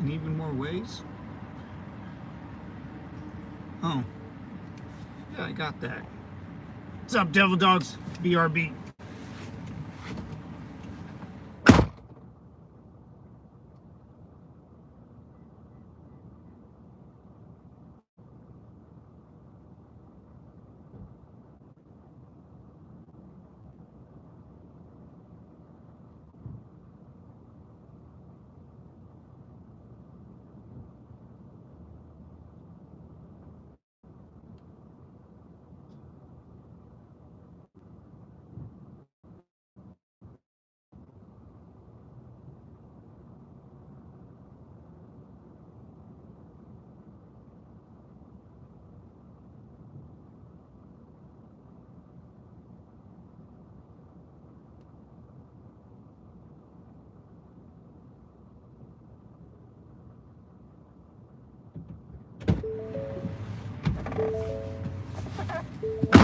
in even more ways. Oh, yeah, I got that. What's up, Devil Dogs? BRB.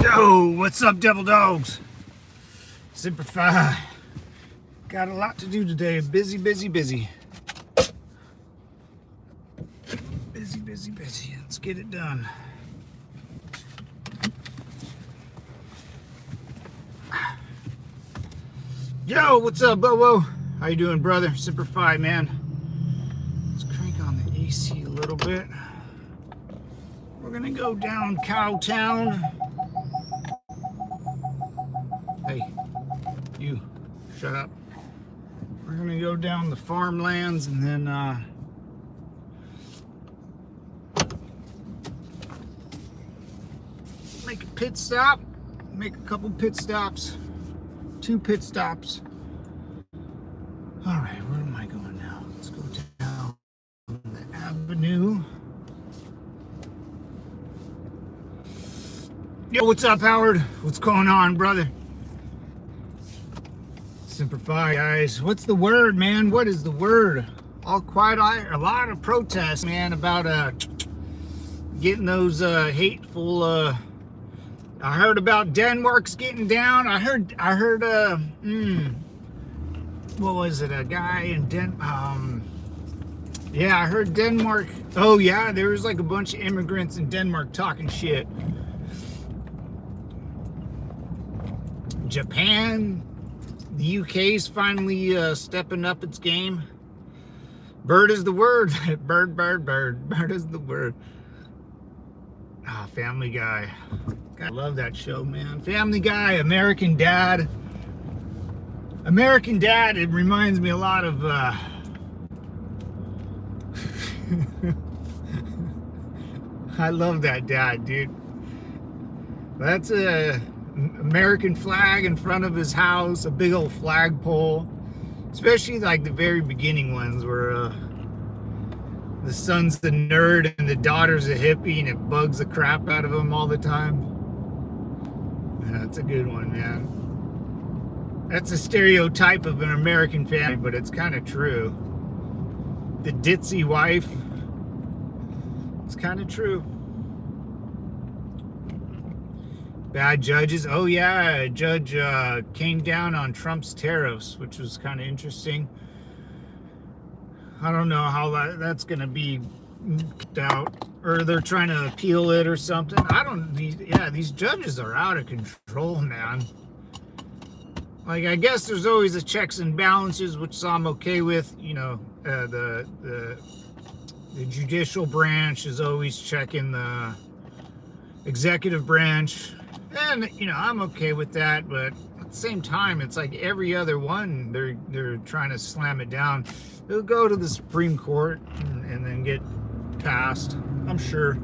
Yo, what's up, Devil Dogs? Simplify. Got a lot to do today. Busy, busy, busy. Busy, busy, busy. Let's get it done. Yo, what's up, Bobo? How you doing, brother? Simplify, man. Let's crank on the AC a little bit. We're gonna go down Cowtown. Hey, you, shut up. We're gonna go down the farmlands and then make a pit stop, make a couple pit stops, 2 pit stops. All right, where am I going now? Let's go down the avenue. Yo, what's up, Howard? What's going on, brother? Simplify, guys. What's the word, man? What is the word? All quiet. A lot of protests, man, about getting those hateful. I heard about Denmark's getting down. I heard. What was it? A guy in yeah, I heard Denmark. Oh yeah, there was like a bunch of immigrants in Denmark talking shit. Japan. The UK's finally stepping up its game. Bird is the word. Bird, bird, bird. Bird is the word. Ah, Family Guy. I love that show, man. Family Guy, American Dad. American Dad, it reminds me a lot of... I love that dad, dude. That's a... American flag in front of his house, a big old flagpole, especially like the very beginning ones where the son's the nerd and the daughter's a hippie and it bugs the crap out of him all the time. Yeah, that's a good one, man. That's a stereotype of an American family, but it's kind of true. The ditzy wife, it's kind of true. Bad judges. Oh yeah, a judge came down on Trump's tariffs, which was kind of interesting. I don't know how that's going to be kicked out, or they're trying to appeal it or something. These judges are out of control, man. Like, I guess there's always a checks and balances, which I'm okay with. You know, the judicial branch is always checking the executive branch. And, you know, I'm okay with that, but at the same time, it's like every other one, they're trying to slam it down. It'll go to the Supreme Court and then get passed, I'm sure.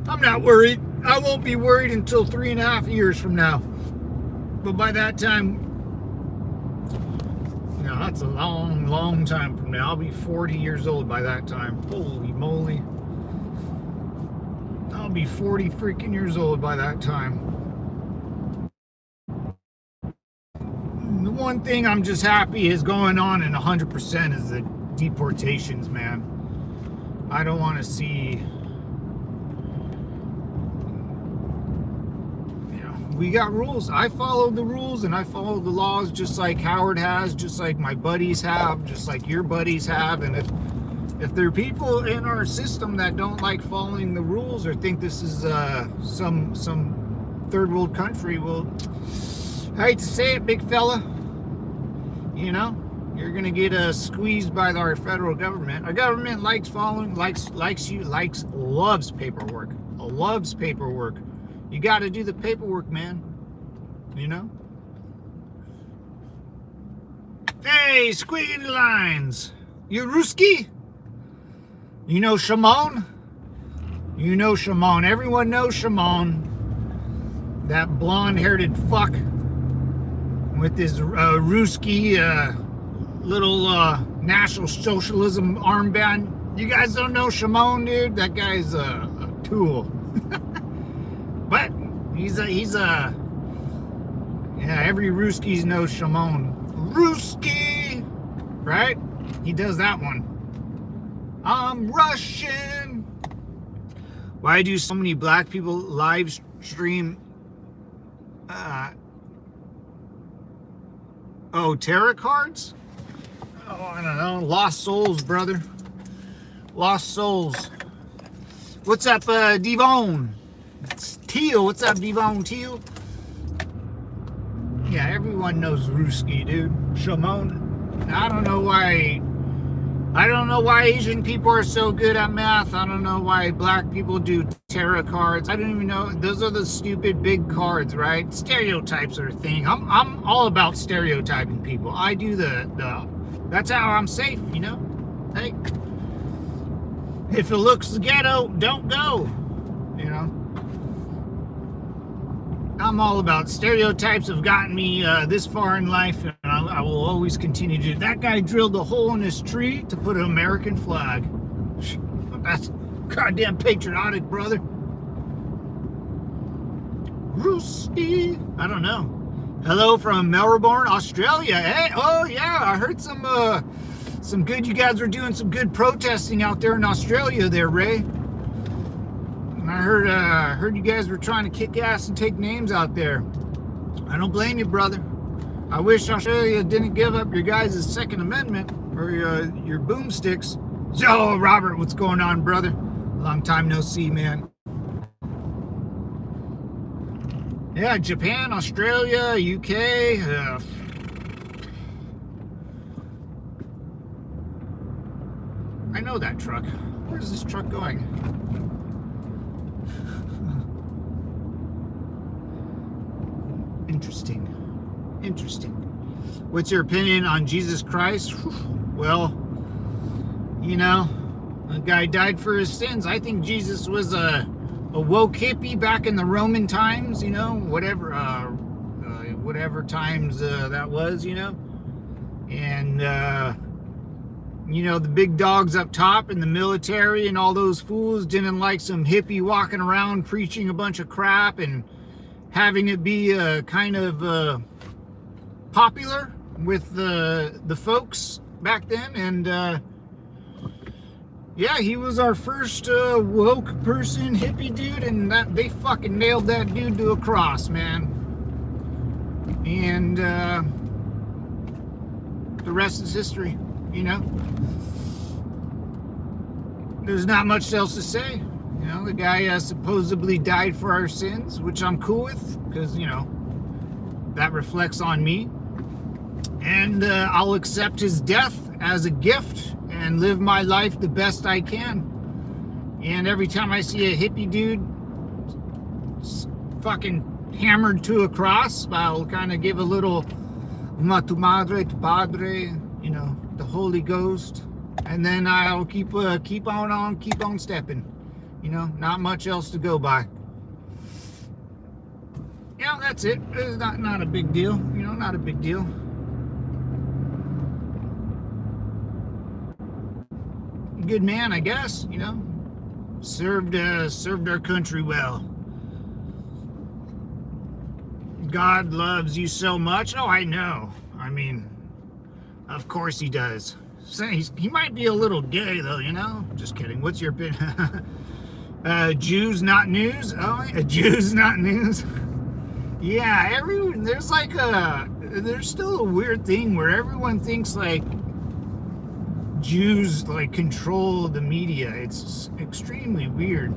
I'm not worried. I won't be worried until 3.5 years from now. But by that time, you know, that's a long, long time from now. I'll be 40 years old by that time. Holy moly. I'll be 40 freaking years old by that time. The one thing I'm just happy is going on and 100% is the deportations, man. I don't want to see... You know, we got rules. I followed the rules and I followed the laws just like Howard has, just like my buddies have, just like your buddies have. And If there are people in our system that don't like following the rules or think this is some third world country, well, I hate to say it, big fella, you know, you're gonna get squeezed by our federal government. Our government loves paperwork. Loves paperwork. You got to do the paperwork, man. You know. Hey, squiggly lines. You Ruski? You know Shimon? You know Shimon. Everyone knows Shimon. That blonde-haired fuck with his Ruski little National Socialism armband. You guys don't know Shimon, dude? That guy's a tool. But yeah, every Ruskies knows Shimon. Ruski! Right? He does that one. I'm Russian. Why do so many black people live stream tarot cards? Oh, I don't know. Lost souls, brother. Lost souls. What's up, Devon? It's Teal. What's up, Devon Teal? Yeah, everyone knows Ruski, dude. Shimon. I don't know why Asian people are so good at math. I don't know why black people do tarot cards. I don't even know. Those are the stupid big cards, right? Stereotypes are a thing. I'm all about stereotyping people. I do that's how I'm safe, you know? Hey, if it looks ghetto, don't go, you know? I'm all about stereotypes. Have gotten me this far in life, and I will always continue to do. That guy drilled a hole in his tree to put an American flag. That's goddamn patriotic, brother. Roosty. I don't know. Hello from Melbourne, Australia. Hey, oh yeah, I heard some good. You guys were doing some good protesting out there in Australia, there, Ray. And I heard you guys were trying to kick ass and take names out there. I don't blame you, brother. I wish Australia didn't give up your guys' Second Amendment or your boomsticks. Yo, Robert, what's going on, brother? Long time no see, man. Yeah, Japan, Australia, UK. I know that truck. Where's this truck going? Interesting. What's your opinion on Jesus Christ? Well, you know, a guy died for his sins. I think Jesus was a woke hippie back in the Roman times, you know, whatever times that was, you know. And, you know, the big dogs up top in the military and all those fools didn't like some hippie walking around preaching a bunch of crap and having it be kind of popular with the folks back then. And yeah, he was our first woke person, hippie dude, and they fucking nailed that dude to a cross, man. And the rest is history, you know. There's not much else to say. You know, the guy supposedly died for our sins, which I'm cool with, because, you know, that reflects on me. And I'll accept his death as a gift and live my life the best I can. And every time I see a hippie dude fucking hammered to a cross, I'll kind of give a little tu madre, tu padre, you know, the Holy Ghost. And then I'll keep on stepping. You know, not much else to go by. Yeah, that's it. It's not a big deal. You know, not a big deal. Good man, I guess. You know, served our country well. God loves you so much. Oh, I know. I mean, of course he does. He might be a little gay though. You know. Just kidding. What's your opinion? Jews not news? Oh, Jews not news? Yeah, there's still a weird thing where everyone thinks like Jews like control the media. It's extremely weird.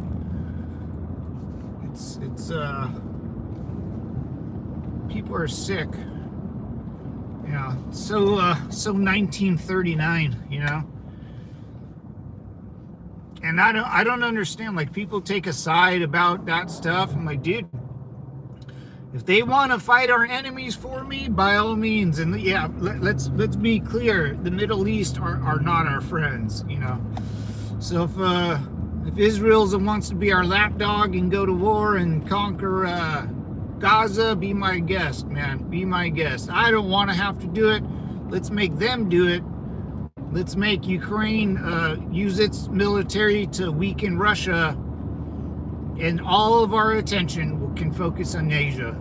It's people are sick. Yeah, so 1939, you know. And I don't understand. Like, people take a side about that stuff. I'm like, dude, if they want to fight our enemies for me, by all means. And yeah, let's be clear: the Middle East are not our friends, you know. So if Israel wants to be our lapdog and go to war and conquer Gaza, be my guest, man. Be my guest. I don't want to have to do it. Let's make them do it. Let's make Ukraine use its military to weaken Russia, and all of our attention can focus on Asia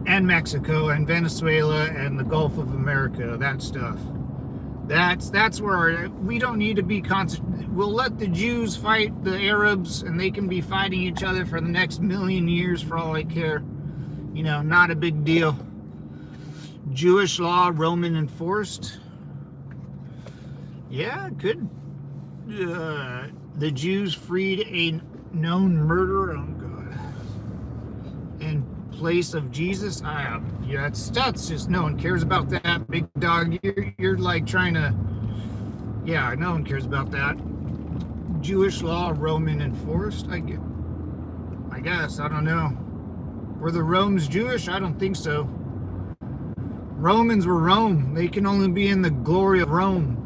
and Mexico and Venezuela and the Gulf of America. That stuff. That's where we don't need to be constant. We'll let the Jews fight the Arabs, and they can be fighting each other for the next million years for all I care. You know, not a big deal. Jewish law, Roman enforced. Yeah, good. The Jews freed a known murderer. Oh God. In place of Jesus. Yeah, that's just, no one cares about that, big dog. You're like trying to. Yeah, no one cares about that. Jewish law, Roman enforced. I guess. I don't know. Were the Romans Jewish? I don't think so. Romans were Rome. They can only be in the glory of Rome.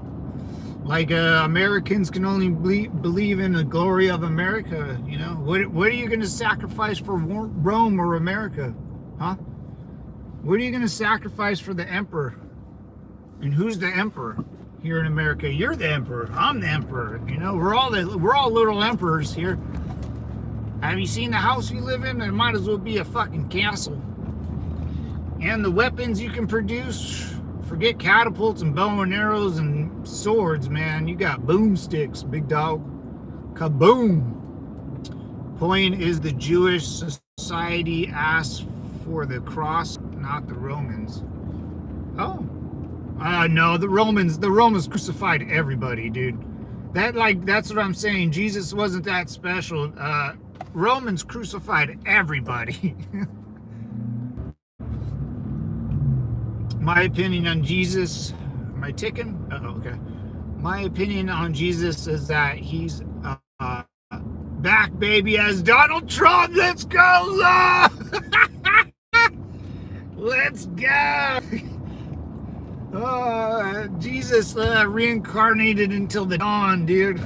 Like Americans can only believe in the glory of America. You know, what are you going to sacrifice for Rome or America? Huh? What are you going to sacrifice for the emperor? And who's the emperor here in America? You're the emperor. I'm the emperor. You know, we're all little emperors here. Have you seen the house you live in? It might as well be a fucking castle. And the weapons you can produce, forget catapults and bow and arrows and swords, man. You got boomsticks, big dog. Kaboom. Point is, the Jewish society asked for the cross, not the Romans. Oh. No, the Romans crucified everybody, dude. That's what I'm saying. Jesus wasn't that special. Romans crucified everybody. My opinion on Jesus, am I ticking? Oh, okay. My opinion on Jesus is that he's back, baby, as Donald Trump. Let's go, let's go. Jesus reincarnated until the dawn, dude.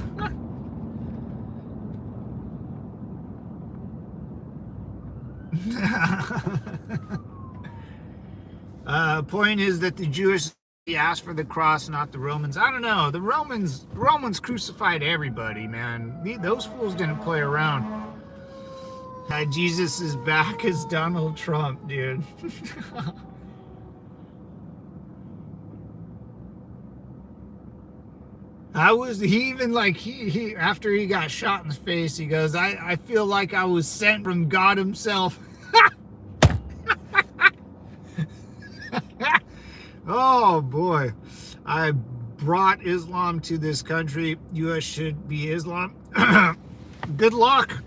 Point is that the Jewish asked for the cross, not the Romans. I don't know. The Romans crucified everybody, man. Those fools didn't play around. Jesus is back as Donald Trump, dude. He even like, he after he got shot in the face, he goes, I feel like I was sent from God himself. Oh boy, I brought Islam to this country. U.S. should be Islam. Good luck.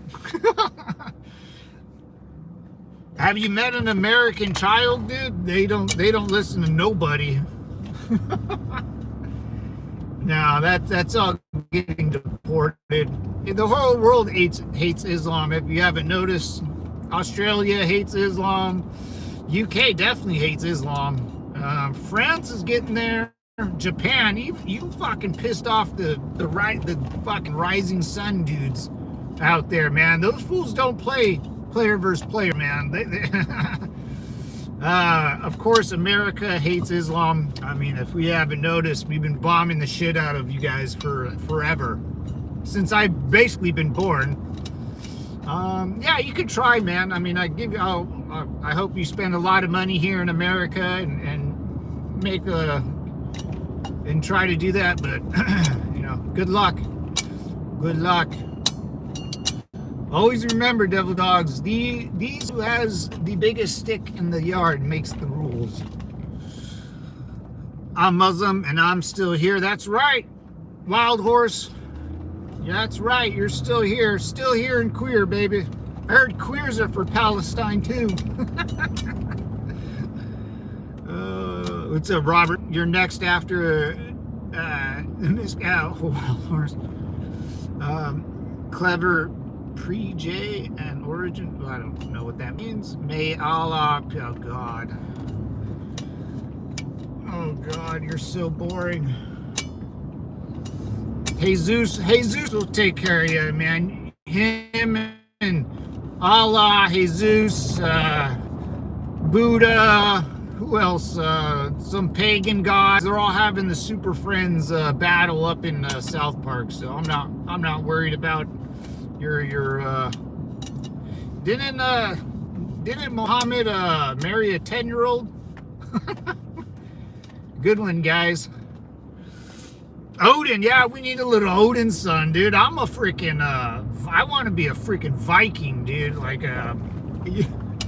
Have you met an American child, dude? They don't listen to nobody. No, that's all getting deported. The whole world hates Islam. If you haven't noticed, Australia hates Islam. UK definitely hates Islam. France is getting there. Japan, you fucking pissed off the fucking rising sun dudes out there, man. Those fools don't play player versus player, man. Of course, America hates Islam. I mean, if we haven't noticed, we've been bombing the shit out of you guys for forever, since I've basically been born. Yeah, you could try, man. I mean, I hope you spend a lot of money here in America and make and try to do that, but you know, good luck. Good luck. Always remember, devil dogs, these who has the biggest stick in the yard makes the rules. I'm Muslim and I'm still here. That's right, Wild Horse. Yeah, that's right. You're still here and queer, baby. I heard queers are for Palestine too. What's up, Robert? You're next after this guy, Wild Horse. Clever pre-J and origin. Well, I don't know what that means. May Allah. Oh God. Oh God, you're so boring. Jesus will take care of you, man. Him and Allah, Jesus, Buddha, who else? Some pagan gods. They're all having the Super Friends battle up in South Park. So I'm not worried about your. Didn't Muhammad marry a 10-year-old? Good one, guys. Odin, yeah, we need a little Odin son, dude. I'm a freaking, I want to be a freaking Viking, dude. Like,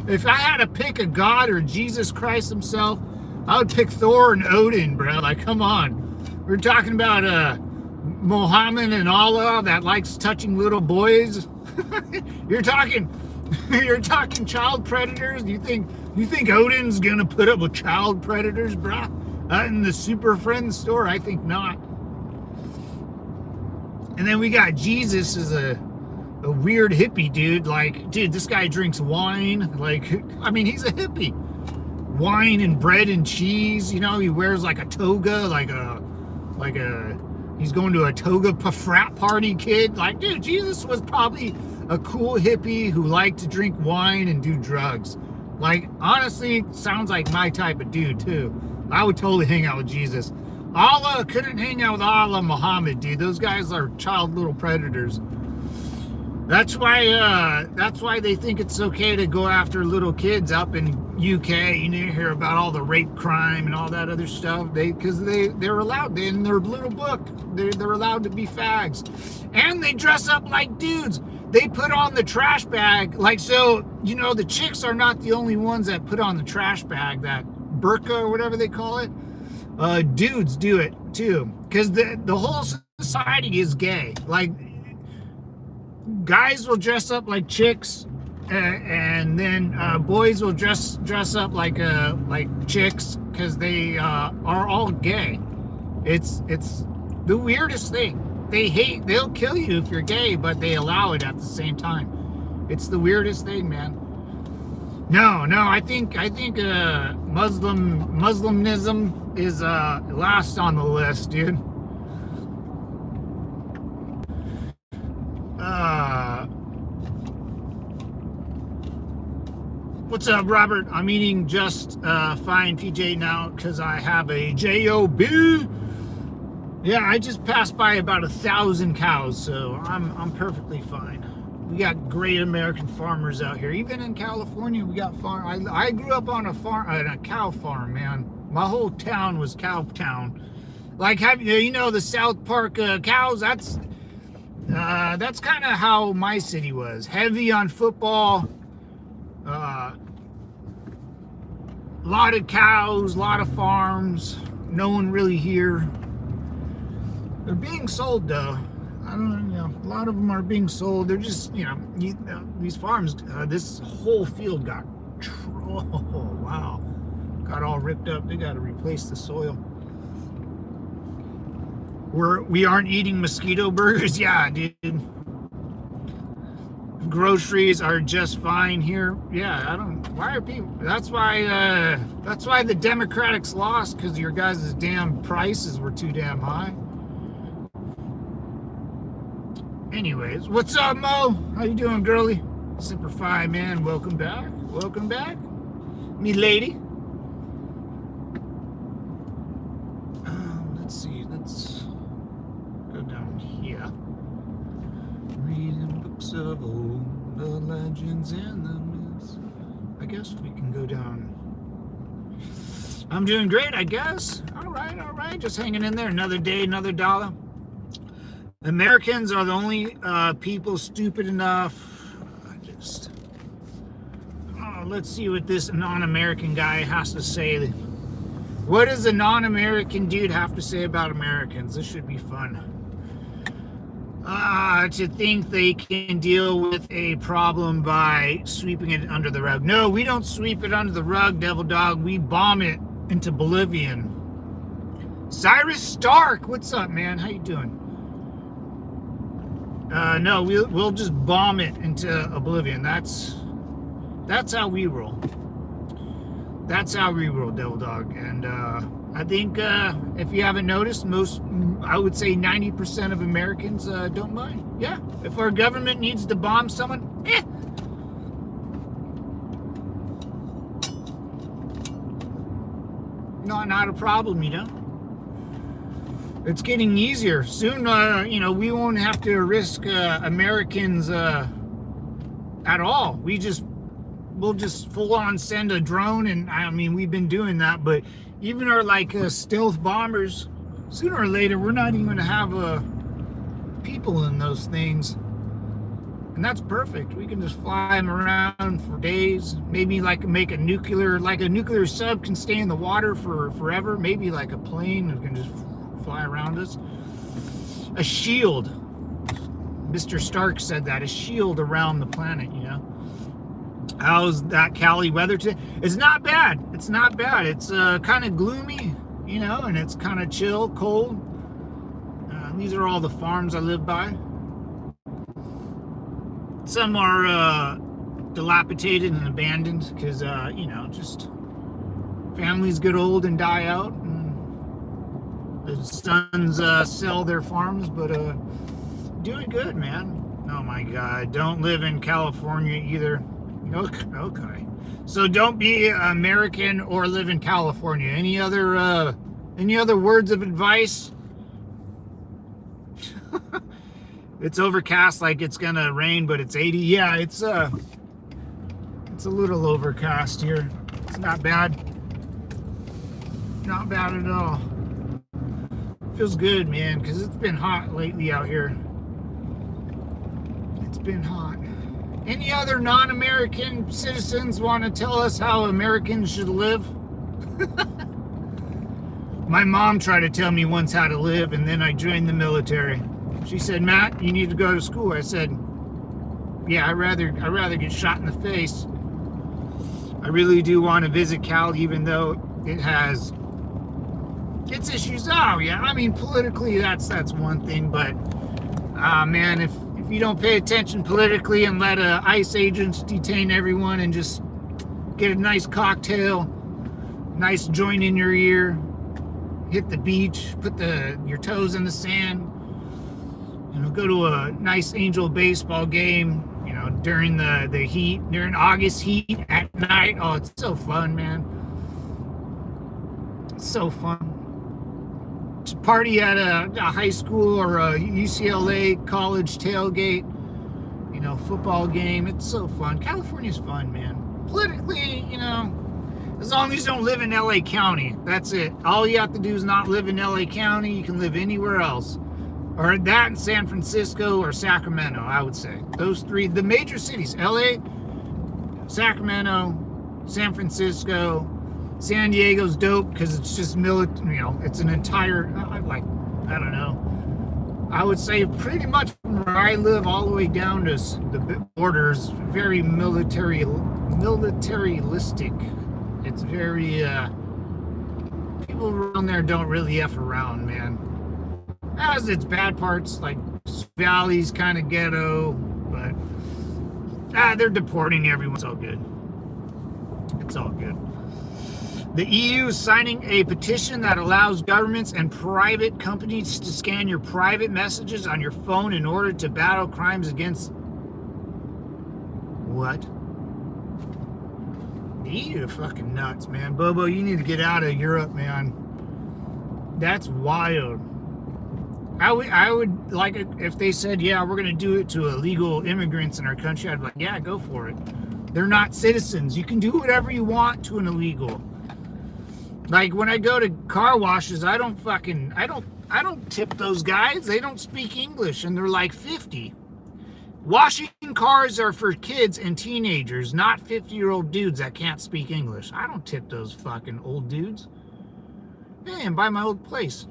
if I had to pick a god or Jesus Christ himself, I would pick Thor and Odin, bro. Like, come on. We're talking about, Muhammad and Allah that likes touching little boys. You're talking child predators. You think Odin's gonna put up with child predators, bro? In the Super Friends store, I think not. And then we got Jesus as a weird hippie dude. Like, dude, this guy drinks wine. Like, I mean, he's a hippie. Wine and bread and cheese. You know, he wears like a toga, like a he's going to a toga frat party kid. Like, dude, Jesus was probably a cool hippie who liked to drink wine and do drugs. Like, honestly, sounds like my type of dude too. I would totally hang out with Jesus. Allah couldn't hang out with Allah Muhammad, dude. Those guys are child little predators. That's why they think it's okay to go after little kids up in UK. You need to hear about all the rape crime and all that other stuff. Because they're allowed in their little book. They're allowed to be fags, and they dress up like dudes. They put on the trash bag, like, so, you know, the chicks are not the only ones that put on the trash bag, that burqa or whatever they call it. Dudes do it too, because the whole society is gay. Like, guys will dress up like chicks, and then boys will dress up like chicks, because they are all gay. It's the weirdest thing. They'll kill you if you're gay, but they allow it at the same time. It's the weirdest thing, man. No, I think Muslimism is last on the list, dude. What's up, Robert? I'm eating just fine, PJ, now because I have a job. Yeah, I just passed by about 1,000 cows, so I'm perfectly fine. We got great American farmers out here. Even in California, we got farm. I grew up on a cow farm, man. My whole town was cow town. Like, you know, the South Park cows? That's kind of how my city was. Heavy on football. A lot of cows, a lot of farms. No one really here. They're being sold, though. I don't know, a lot of them are being sold. They're just, these farms, this whole field got, oh, wow, got all ripped up. They got to replace the soil. We aren't eating mosquito burgers. Yeah, dude. Groceries are just fine here. Yeah, why are people, that's why the Democrats lost, because your guys' damn prices were too damn high. Anyways, what's up, Mo? How you doing, girly? Simplify, man. Welcome back. Welcome back, me lady. Let's see. Let's go down here. Reading books of old, the legends and the myths. I guess we can go down. I'm doing great, I guess. All right. Just hanging in there. Another day, another dollar. Americans are the only people stupid enough. Let's see what this non-American guy has to say. What does a non-American dude have to say about Americans? This should be fun. To think they can deal with a problem by sweeping it under the rug. No, we don't sweep it under the rug, Devil Dog. We bomb it into Bolivian. Cyrus Stark, what's up, man? How you doing? No, we'll just bomb it into oblivion. That's how we roll. That's how we roll, Devil Dog. And I think if you haven't noticed, I would say 90% of Americans don't mind. Yeah, if our government needs to bomb someone, not a problem, you know. It's getting easier. Soon, we won't have to risk Americans at all. We'll just full on send a drone, and I mean, we've been doing that, but even our stealth bombers, sooner or later, we're not even gonna have people in those things, and that's perfect. We can just fly them around for days. Maybe make a nuclear sub can stay in the water for forever. Maybe like a plane that can just fly around us. A shield. Mr. Stark said that, a shield around the planet, you know. How's that Cali weather today? It's not bad. It's not bad. It's kind of gloomy, you know, and it's kind of chill, cold. These are all the farms I live by. Some are dilapidated and abandoned because, just families get old and die out, and the sons sell their farms, but doing good, man. Oh my God, don't live in California either. Okay. So don't be American or live in California. Any other words of advice? It's overcast, like it's gonna rain, but it's 80. Yeah, it's a little overcast here. It's not bad. Not bad at all. Feels good, man, because it's been hot lately out here. It's been hot. Any other non-American citizens want to tell us how Americans should live? My mom tried to tell me once how to live, and then I joined the military. She said, "Matt, you need to go to school." I said, "Yeah, I'd rather get shot in the face." I really do want to visit Cal, even though it has its issues. Oh yeah, I mean, politically that's one thing, but man, if you don't pay attention politically and let ICE agents detain everyone and just get a nice cocktail, nice joint in your ear, hit the beach, put your toes in the sand, go to a nice Angel baseball game, during the heat, during August heat at night. Oh, it's so fun, man. It's so fun. To party at a high school or a UCLA college tailgate, football game. It's so fun. California's fun, man. Politically, as long as you don't live in LA County, that's it. All you have to do is not live in LA County. You can live anywhere else. Or that in San Francisco or Sacramento, I would say. Those three, the major cities, LA, Sacramento, San Francisco. San Diego's dope because it's just it's an entire, I don't know. I would say pretty much from where I live all the way down to the borders, very militaristic. It's very, people around there don't really F around, man. Has its bad parts, like Valley's kind of ghetto, but they're deporting everyone. It's all good. It's all good. The EU is signing a petition that allows governments and private companies to scan your private messages on your phone in order to battle crimes against... What? The EU are fucking nuts, man. Bobo, you need to get out of Europe, man. That's wild. I would like it if they said, yeah, we're going to do it to illegal immigrants in our country. I'd be like, yeah, go for it. They're not citizens. You can do whatever you want to an illegal. Like when I go to car washes, I don't tip those guys. They don't speak English and they're like 50. Washing cars are for kids and teenagers, not 50-year-old dudes that can't speak English. I don't tip those fucking old dudes. Man, by my old place.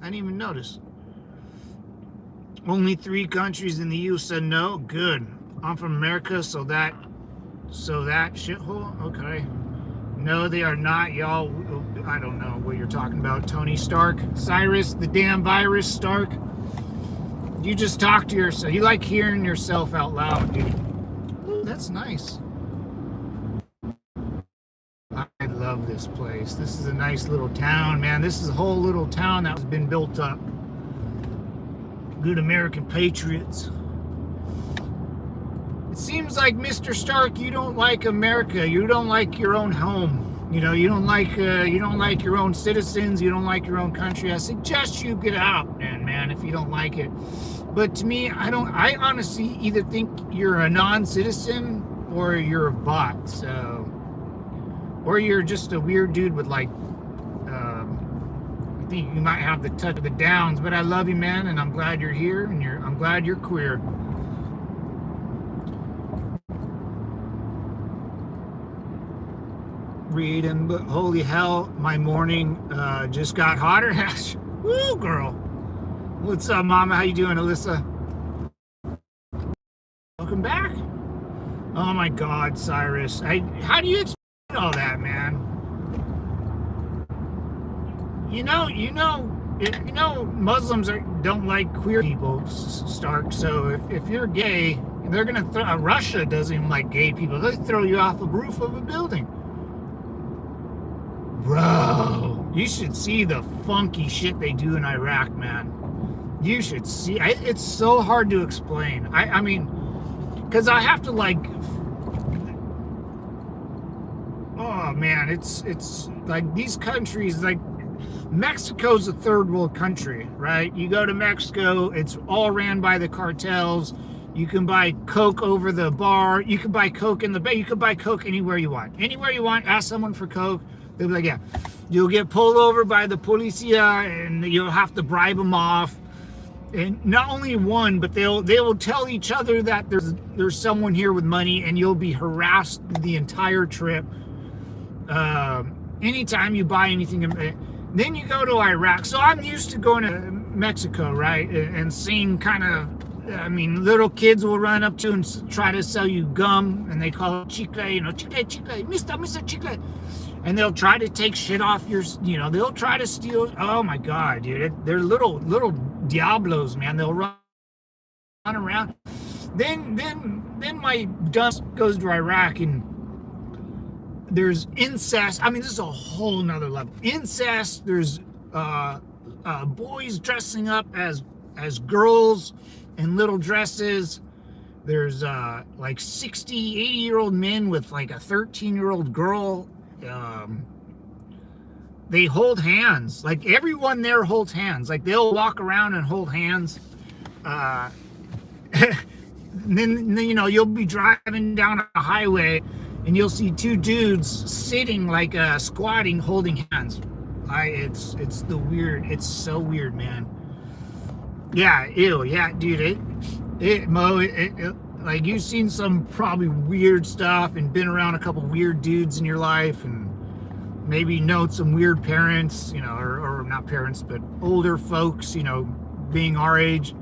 I didn't even notice. Only 3 countries in the EU said no. Good. I'm from America, so that shithole. Okay. No, they are not, y'all. I don't know what you're talking about. Tony Stark, Cyrus, the damn virus, Stark. You just talk to yourself. You like hearing yourself out loud, dude. Ooh, that's nice. I love this place. This is a nice little town, man. This is a whole little town that has been built up. Good American patriots. It seems like, Mr. Stark, you don't like America. You don't like your own home. You know, you don't like your own citizens. You don't like your own country. I suggest you get out, man, if you don't like it. But to me, I honestly either think you're a non-citizen or you're a bot. So, or you're just a weird dude with like, I think you might have the touch of the downs. But I love you, man, and I'm glad you're here, and I'm glad you're queer. Reading, but holy hell, my morning just got hotter. Woo, girl. What's up, mama? How you doing, Alyssa? Welcome back. Oh my God, Cyrus. How do you explain all that, man? You know, Muslims don't like queer people, Stark. So if you're gay, they're gonna throw. Russia doesn't even like gay people. They throw you off the roof of a building. Bro, you should see the funky shit they do in Iraq, man. You should see. It's so hard to explain. I mean, because I have to like. Oh man, it's like these countries, like Mexico's a third world country, right? You go to Mexico, it's all ran by the cartels. You can buy Coke over the bar. You can buy Coke in the bay. You can buy Coke anywhere you want. Anywhere you want. Ask someone for Coke. They'll be like, yeah. You'll get pulled over by the policia, and you'll have to bribe them off. And not only one, but they will tell each other that there's someone here with money, and you'll be harassed the entire trip. Anytime you buy anything, then you go to Iraq. So I'm used to going to Mexico, right, and seeing kind of. I mean, little kids will run up to you and try to sell you gum, and they call it chicle, chicle, Mr. Chicle. And they'll try to take shit off your, they'll try to steal. Oh my God, dude. They're little Diablos, man. They'll run around. Then my dust goes to Iraq, and there's incest. I mean, this is a whole nother level. Incest. There's boys dressing up as girls in little dresses. There's like 60, 80-year-old men with like a 13-year-old girl. They hold hands. Like everyone there holds hands. Like they'll walk around and hold hands. then you'll be driving down a highway and you'll see 2 dudes sitting like squatting, holding hands. It's it's so weird, man. Yeah, ew, yeah, dude. Mo, like you've seen some probably weird stuff and been around a couple weird dudes in your life, and maybe know some weird parents, or not parents, but older folks, being our age.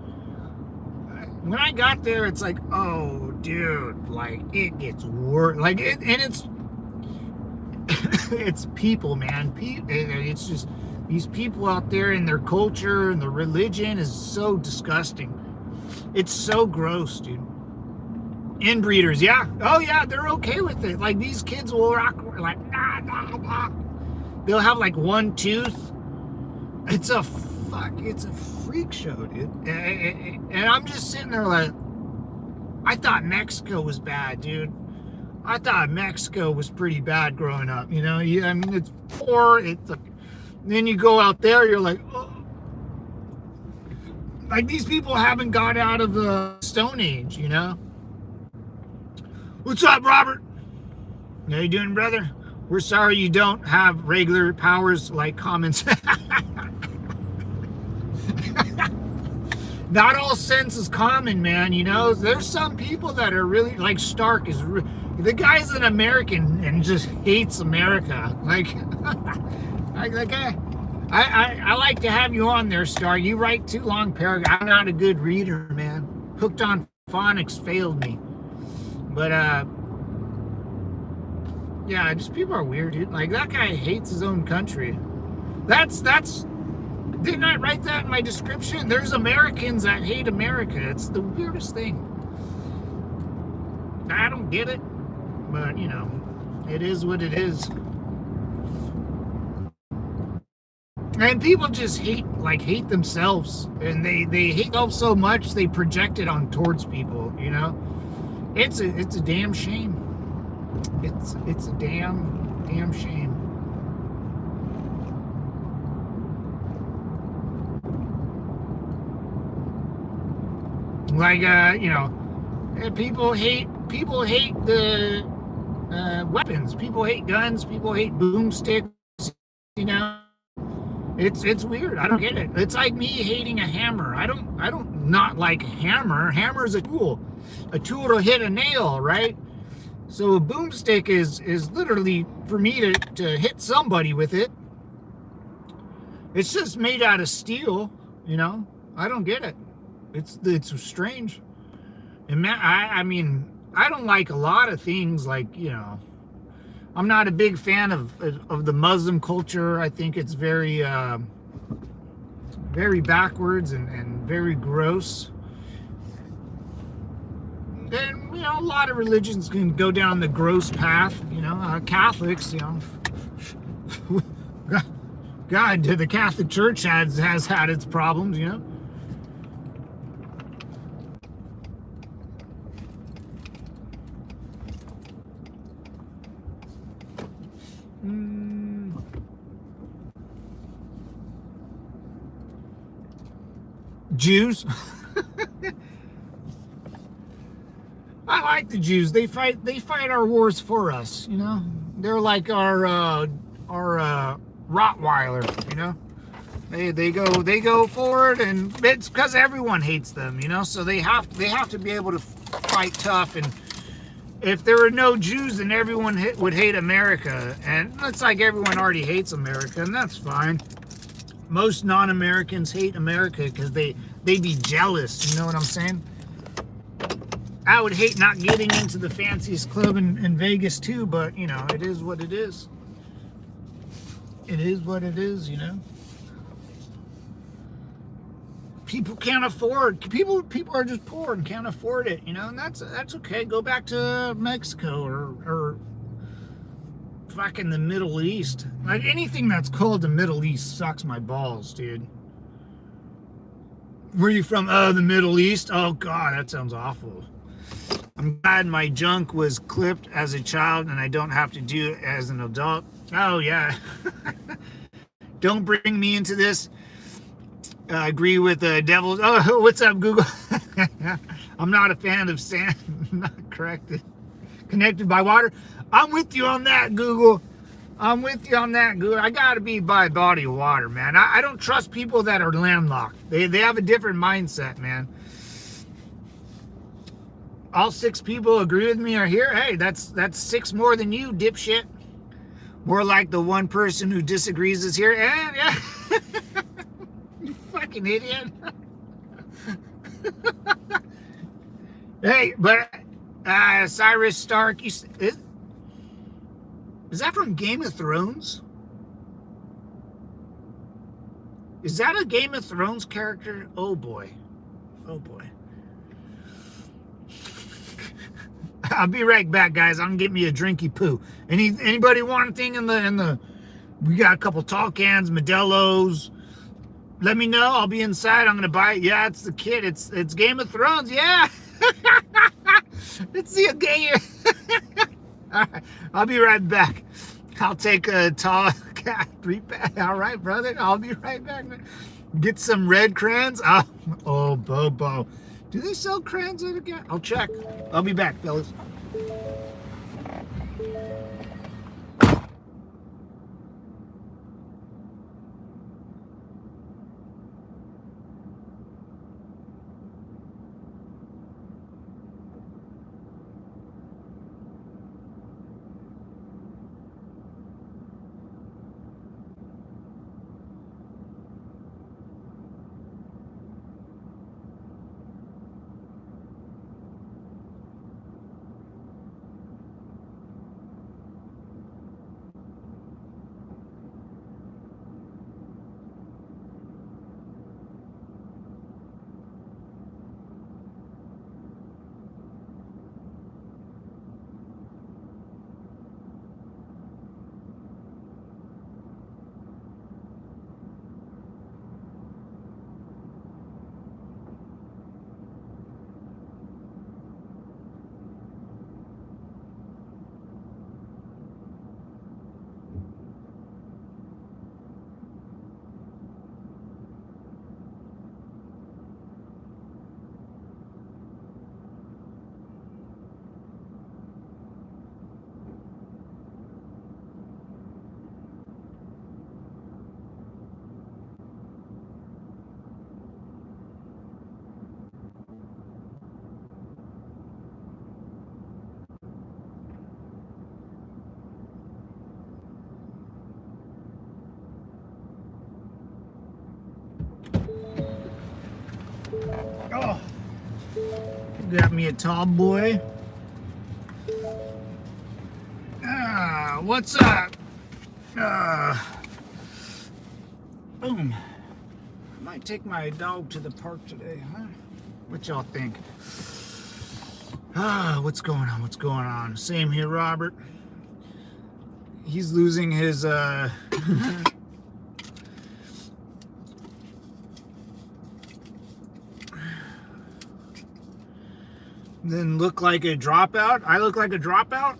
When I got there, it's like, oh, dude, like it gets worse. Like it's it's people, man. It's just these people out there, and their culture and their religion is so disgusting. It's so gross, dude. Inbreeders, yeah. Oh, yeah, they're okay with it. Like, these kids will rock, like, nah. They'll have, like, one tooth. It's a freak show, dude. And I'm just sitting there like, I thought Mexico was bad, dude. I thought Mexico was pretty bad growing up, I mean, it's poor. Then you go out there, you're like, oh. Like, these people haven't got out of the Stone Age, What's up, Robert? How you doing, brother? We're sorry you don't have regular powers like comments. Not all sense is common, man, There's some people that are really, like Stark is, the guy's an American and just hates America. Like, I like to have you on there, Star. You write too long paragraphs. I'm not a good reader, man. Hooked on phonics failed me. But yeah, just people are weird, dude. Like that guy hates his own country. That's didn't I write that in my description? There's Americans that hate America. It's the weirdest thing. I don't get it, but you know, it is what it is. And people just hate themselves, and they hate themselves so much they project it on towards people. You know, it's a damn shame. It's a damn shame. Like you know, people hate the weapons. People hate guns. People hate boomsticks. You know, it's weird. I don't get it. It's like me hating a hammer. I don't not like a hammer. Hammer is a tool. A tool to hit a nail, right? So a boomstick is literally for me to hit somebody with it. It's just made out of steel, you know. I don't get it. It's strange. And I mean, I don't like a lot of things, like, you know, I'm not a big fan of the Muslim culture. I think it's very very backwards and very gross. And you know, a lot of religions can go down the gross path. You know, Catholics, you know, God, the Catholic Church has had its problems. You know. Jews. I like the Jews. They fight our wars for us, you know. They're like our Rottweiler, you know. They go forward, and it's because everyone hates them, you know. So they have to be able to fight tough. And if there were no Jews, then everyone would hate America, and it's like everyone already hates America, and that's fine. Most non-Americans hate America because they be jealous. You know what I'm saying? I would hate not getting into the fanciest club in Vegas too, but you know, it is what it is. It is what it is, you know. People can't afford. People are just poor and can't afford it, you know, and that's okay. Go back to Mexico or fucking the Middle East. Like anything that's called the Middle East sucks my balls, dude. Where are you from? Oh, the Middle East. Oh God, that sounds awful. I'm glad my junk was clipped as a child and I don't have to do it as an adult. Oh yeah. Don't bring me into this. I agree with the devils. Oh, what's up, Google? I'm not a fan of sand. Not connected by water. I'm with you on that, Google. I'm with you on that, Google. I gotta be by a body of water, man. I don't trust people that are landlocked. They have a different mindset, man. All 6 people agree with me are here. Hey, that's 6 more than you, dipshit. More like the one person who disagrees is here. And yeah. You fucking idiot. Hey, but Cyrus Stark, is that from Game of Thrones? Is that a Game of Thrones character? Oh boy. Oh boy. I'll be right back, guys. I'm gonna get me a drinky poo. Anybody want anything in the we got a couple tall cans, Modelo's. Let me know. I'll be inside. I'm gonna buy it. Yeah, it's the kid. It's Game of Thrones. Yeah. It's the game. All right, I'll be right back. I'll take a tall cat 3-pack. All right, brother. I'll be right back, man. Get some red crayons. Oh, Bobo. Do they sell crayons at a gas? I'll check. I'll be back, fellas. Oh, got me a tall boy. What's up? Boom. I might take my dog to the park today, huh? What y'all think? What's going on? What's going on? Same here, Robert. He's losing his then look like a dropout. I look like a dropout?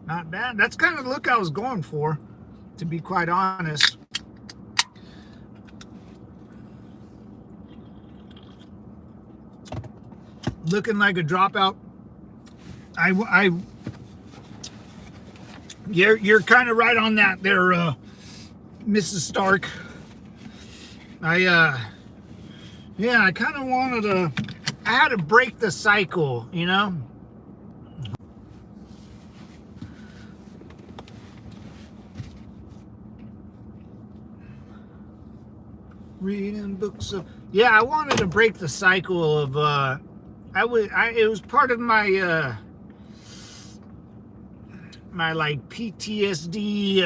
Not bad. That's kind of the look I was going for, to be quite honest. Looking like a dropout. You're kind of right on that there, Mrs. Stark. I kind of wanted to. I had to break the cycle, you know. Reading books of, I wanted to break the cycle of it was part of my my like PTSD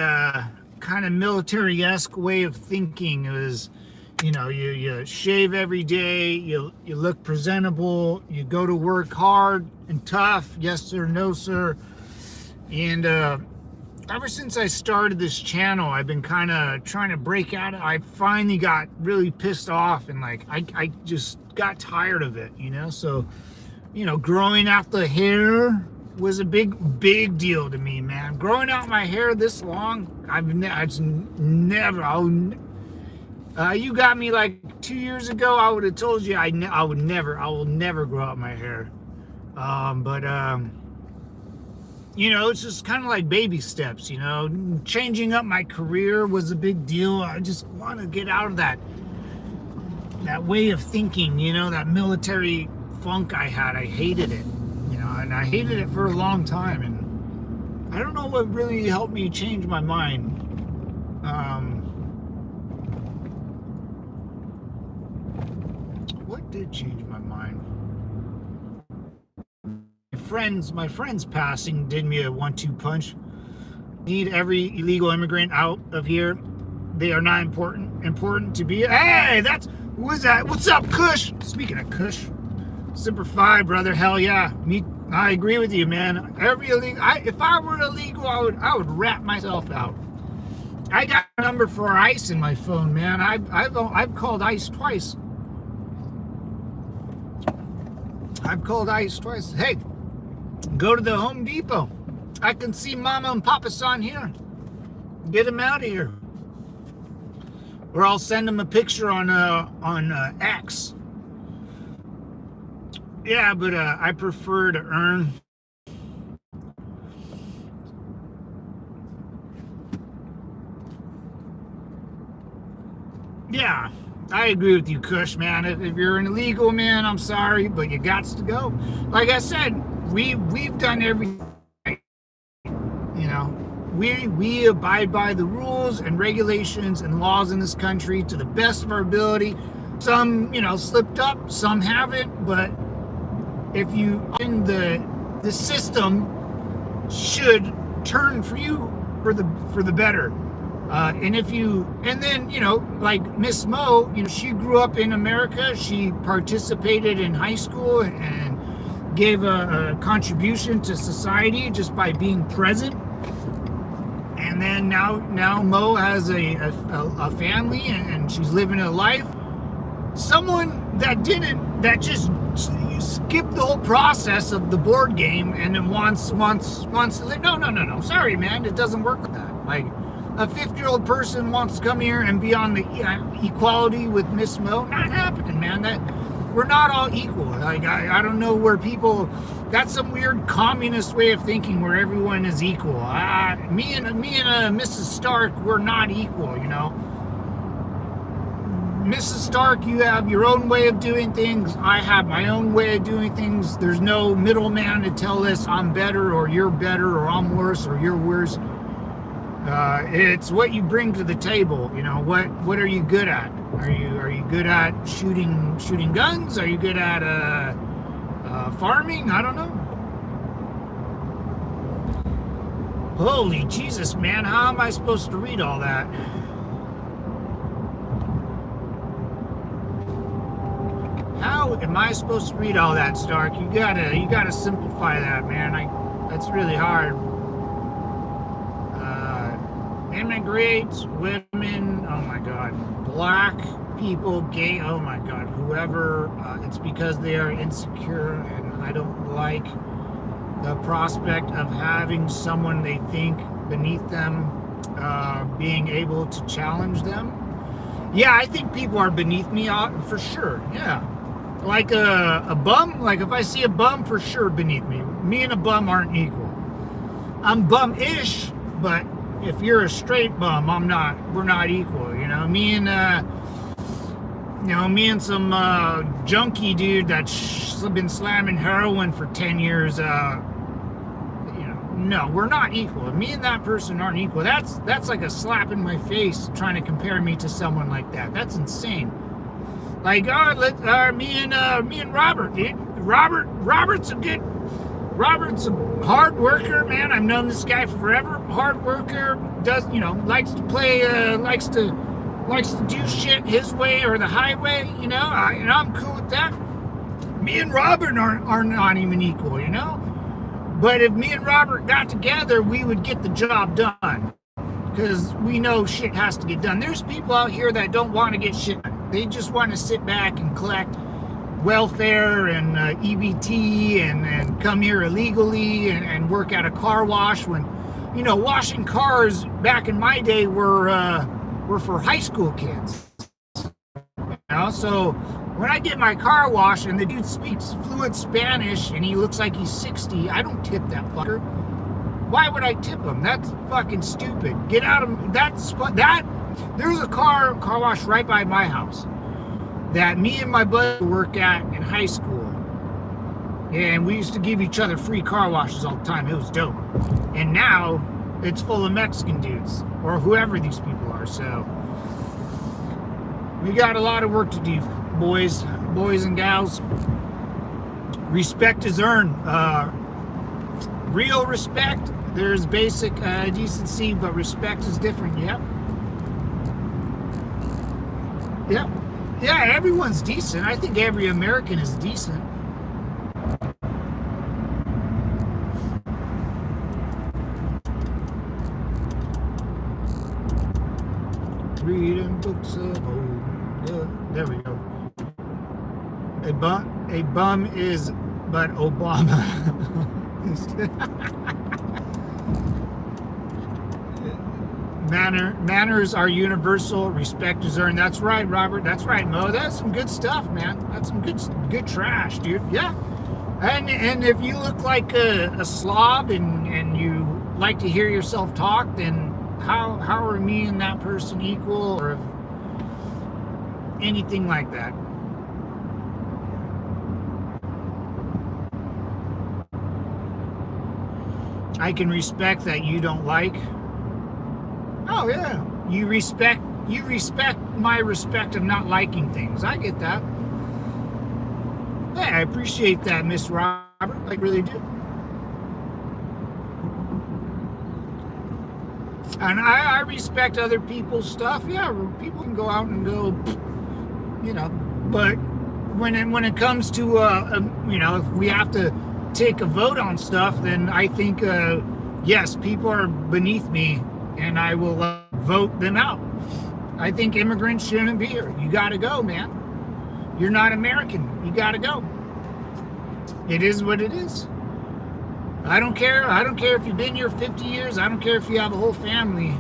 kind of military-esque way of thinking. It was, you know, you shave every day, you look presentable, you go to work hard and tough, yes sir, no sir. And ever since I started this channel, I've been kind of trying to break out. I finally got really pissed off and like I just got tired of it, you know. So, you know, growing out the hair was a big deal to me, man. Growing out my hair this long, you got me like 2 years ago, I would have told you I will never grow out my hair. You know, it's just kind of like baby steps, you know. Changing up my career was a big deal. I just want to get out of that way of thinking, you know, that military funk I had. I hated it, you know, and I hated it for a long time. And I don't know what really helped me change my mind. What did change my mind? My friends passing did me a 1-2 punch. Need every illegal immigrant out of here. They are not important to be. Hey, what's that? What's up, Kush? Speaking of Kush, Semper Fi, brother. Hell yeah, I agree with you, man. Every illegal. If I were illegal, I would rat myself out. I got a number for ICE in my phone, man. I've called ICE twice. Hey, go to the Home Depot. I can see Mama and Papa San here. Get them out of here. Or I'll send them a picture on X. Yeah, but I prefer to earn. Yeah, I agree with you, Kush, man. If you're an illegal, man, I'm sorry, but you gots to go. Like I said, we've done everything. You know, we abide by the rules and regulations and laws in this country to the best of our ability. Some, you know, slipped up, some haven't, but if you in the system should turn for you for the better. And then, you know, like Miss Mo, you know, she grew up in America. She participated in high school and gave a contribution to society just by being present. And then now Mo has a family and she's living a life. Someone that just skipped the whole process of the board game and then wants to live. No. Sorry, man, it doesn't work like that. Like, a 50-year-old person wants to come here and be on the equality with Miss Mo. Not happening, man. That we're not all equal. Like I don't know where people. That's some weird communist way of thinking where everyone is equal. Me and Mrs. Stark, we're not equal. You know, Mrs. Stark, you have your own way of doing things. I have my own way of doing things. There's no middleman to tell us I'm better or you're better or I'm worse or you're worse. It's what you bring to the table. You know, what are you good at? Are you good at shooting guns? Are you good at farming? I don't know. Holy Jesus, man! How am I supposed to read all that? How am I supposed to read all that, Stark? You gotta simplify that, man. That's really hard. Immigrants, women, oh my God, black people, gay, oh my God, whoever. It's because they are insecure, and I don't like the prospect of having someone they think beneath them being able to challenge them. Yeah, I think people are beneath me for sure. Yeah. Like a bum, like if I see a bum, for sure beneath me. Me and a bum aren't equal. I'm bum-ish, but if you're a straight bum, we're not equal, you know? Me and some junkie dude that's been slamming heroin for 10 years, no, we're not equal. Me and that person aren't equal. That's like a slap in my face trying to compare me to someone like that. That's insane. Like, me and Robert, dude. Robert's a hard worker, man. I've known this guy forever. Hard worker, likes to play, likes to do shit his way or the highway, and I'm cool with that. Me and Robert are not even equal, But if me and Robert got together, we would get the job done. Because we know shit has to get done. There's people out here that don't want to get shit done. They just want to sit back and collect welfare and EBT and come here illegally and work at a car wash when, washing cars back in my day were for high school kids. So when I get my car washed and the dude speaks fluent Spanish and he looks like he's 60, I don't tip that fucker. Why would I tip him? That's fucking stupid. Get out of that. There's a car wash right by my house that me and my buddy worked at in high school. And we used to give each other free car washes all the time. It was dope. And now it's full of Mexican dudes or whoever these people are. So we got a lot of work to do, boys and gals. Respect is earned. Real respect, there's basic decency, but respect is different. Yep. Yeah, everyone's decent. I think every American is decent. Reading books of old. There we go. A bum is but Obama. Manners are universal. Respect is earned. That's right, Robert. That's right, Mo. That's some good stuff, man. That's some good trash, dude. Yeah. And if you look like a slob and you like to hear yourself talk, then how are me and that person equal or anything like that? I can respect that you don't like. Oh yeah, you respect my respect of not liking things. I get that. Yeah, I appreciate that, Miss Robert. I really do. And I respect other people's stuff. Yeah, people can go out and go, But when it comes to if we have to take a vote on stuff, then I think yes, people are beneath me, and I will vote them out. I think immigrants shouldn't be here. You got to go, man. You're not American. You got to go. It is what it is. I don't care. I don't care if you've been here 50 years. I don't care if you have a whole family.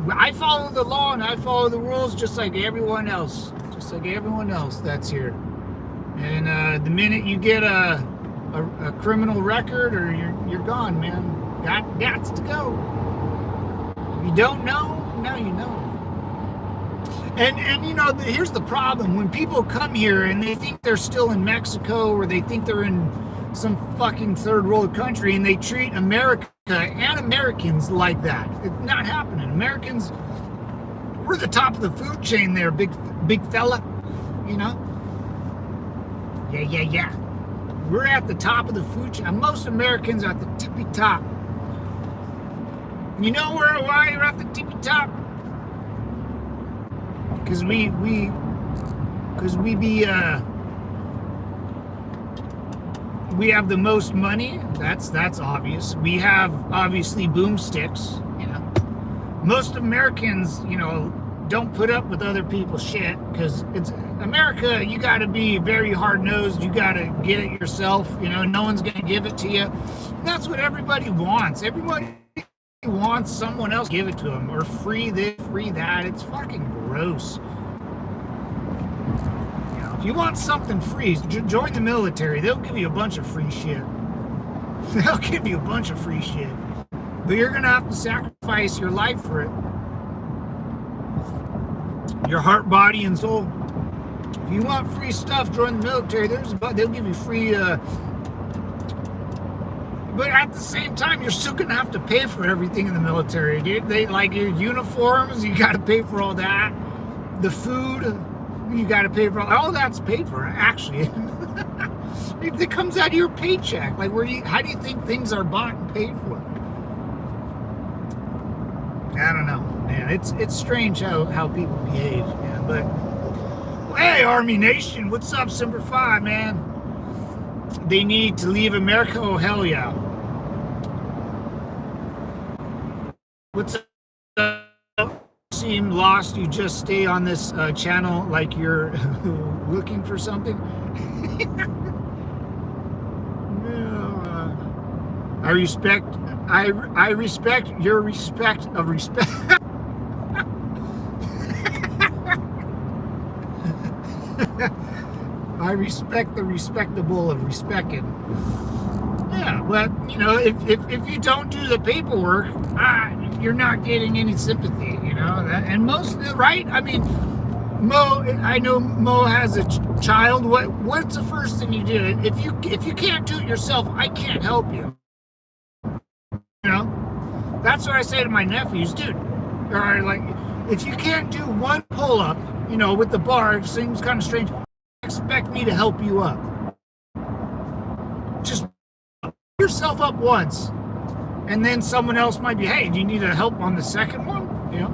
I follow the law and I follow the rules just like everyone else. Just like everyone else that's here. And the minute you get a criminal record, or you're gone, man. Got to go. If you don't know, now you know. And here's the problem. When people come here and they think they're still in Mexico, or they think they're in some fucking third world country, and they treat America and Americans like that. It's not happening. Americans, we're the top of the food chain there, big fella. You know? Yeah. We're at the top of the food chain. Most Americans are at the tippy top. You know why you're at the tippy top? Because we have the most money. That's obvious. We have obviously boomsticks. You know, most Americans, you know, don't put up with other people's shit because it's America. You got to be very hard-nosed. You got to get it yourself. You know, no one's gonna give it to you. And that's what everybody wants. Everybody wants someone else to give it to them, or free this, free that. It's fucking gross. You know, if you want something free, join the military. They'll give you a bunch of free shit. They'll give you a bunch of free shit, but you're gonna have to sacrifice your life for it. Your heart, body, and soul. If you want free stuff, join the military. They'll give you free. But at the same time, you're still gonna have to pay for everything in the military, dude. They like your uniforms. You got to pay for all that. The food, you got to pay for all that's paid for. Actually, it comes out of your paycheck. Like, how do you think things are bought and paid for? I don't know, man. It's strange how people behave, man. But hey, Army Nation, what's up, Semper Fi, man? They need to leave America. Oh hell yeah. What's up? Seem lost? You just stay on this channel like you're looking for something. I respect your respect of respect. I respect the respectable of respecting. Yeah, but you know, if you don't do the paperwork, you're not getting any sympathy. You know, and most right. I mean, Mo. I know Mo has a child. What's the first thing you do? If you can't do it yourself, I can't help you. You know, that's what I say to my nephews, dude. All right, like, if you can't do one pull-up, you know, with the bar, it seems kind of strange. Expect me to help you up. Just yourself up once, and then someone else might be, hey, do you need help on the second one? You know,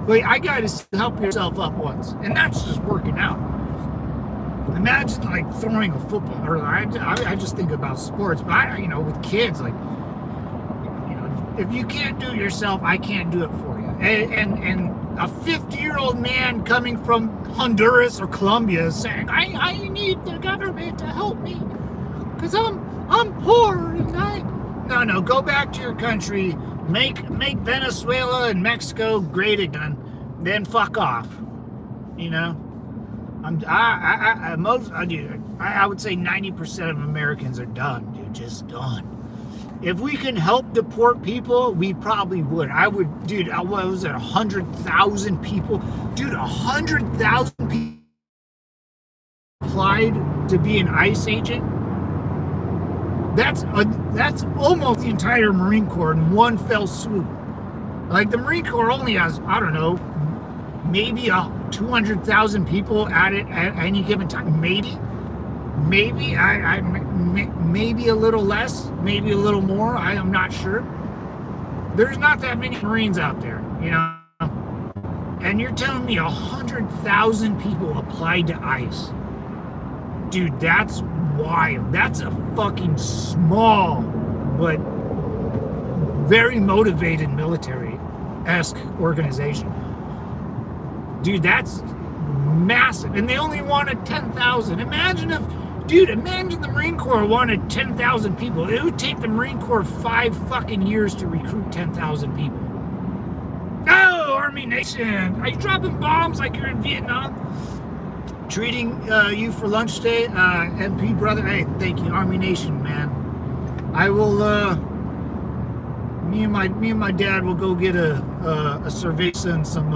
but I got to help yourself up once, and that's just working out. Imagine like throwing a football, or I just think about sports, but you know, with kids, like, you know, if you can't do it yourself, I can't do it for you. And a 50-year-old man coming from Honduras or Colombia is saying, I need the government to help me because I'm poor and no, go back to your country, make Venezuela and Mexico great again, then fuck off. You know, I would say 90% of Americans are done, dude, just done. If we can help deport people, we probably would. I would, dude. What was it? 100,000 people, dude. 100,000 people applied to be an ICE agent. That's almost the entire Marine Corps in one fell swoop. Like, the Marine Corps only has, I don't know, maybe 200,000 people at it at any given time. Maybe maybe a little less, maybe a little more. I am not sure. There's not that many Marines out there, you know. And you're telling me 100,000 people applied to ICE. Dude, that's wild. That's a fucking small, but very motivated military-esque organization. Dude, that's massive. And they only wanted 10,000. Imagine the Marine Corps wanted 10,000 people. It would take the Marine Corps 5 fucking years to recruit 10,000 people. No, Army Nation. Are you dropping bombs like you're in Vietnam? Treating you for lunch today, MP brother. Hey, thank you, Army Nation, man. I will. Me and my dad will go get a cerveza and some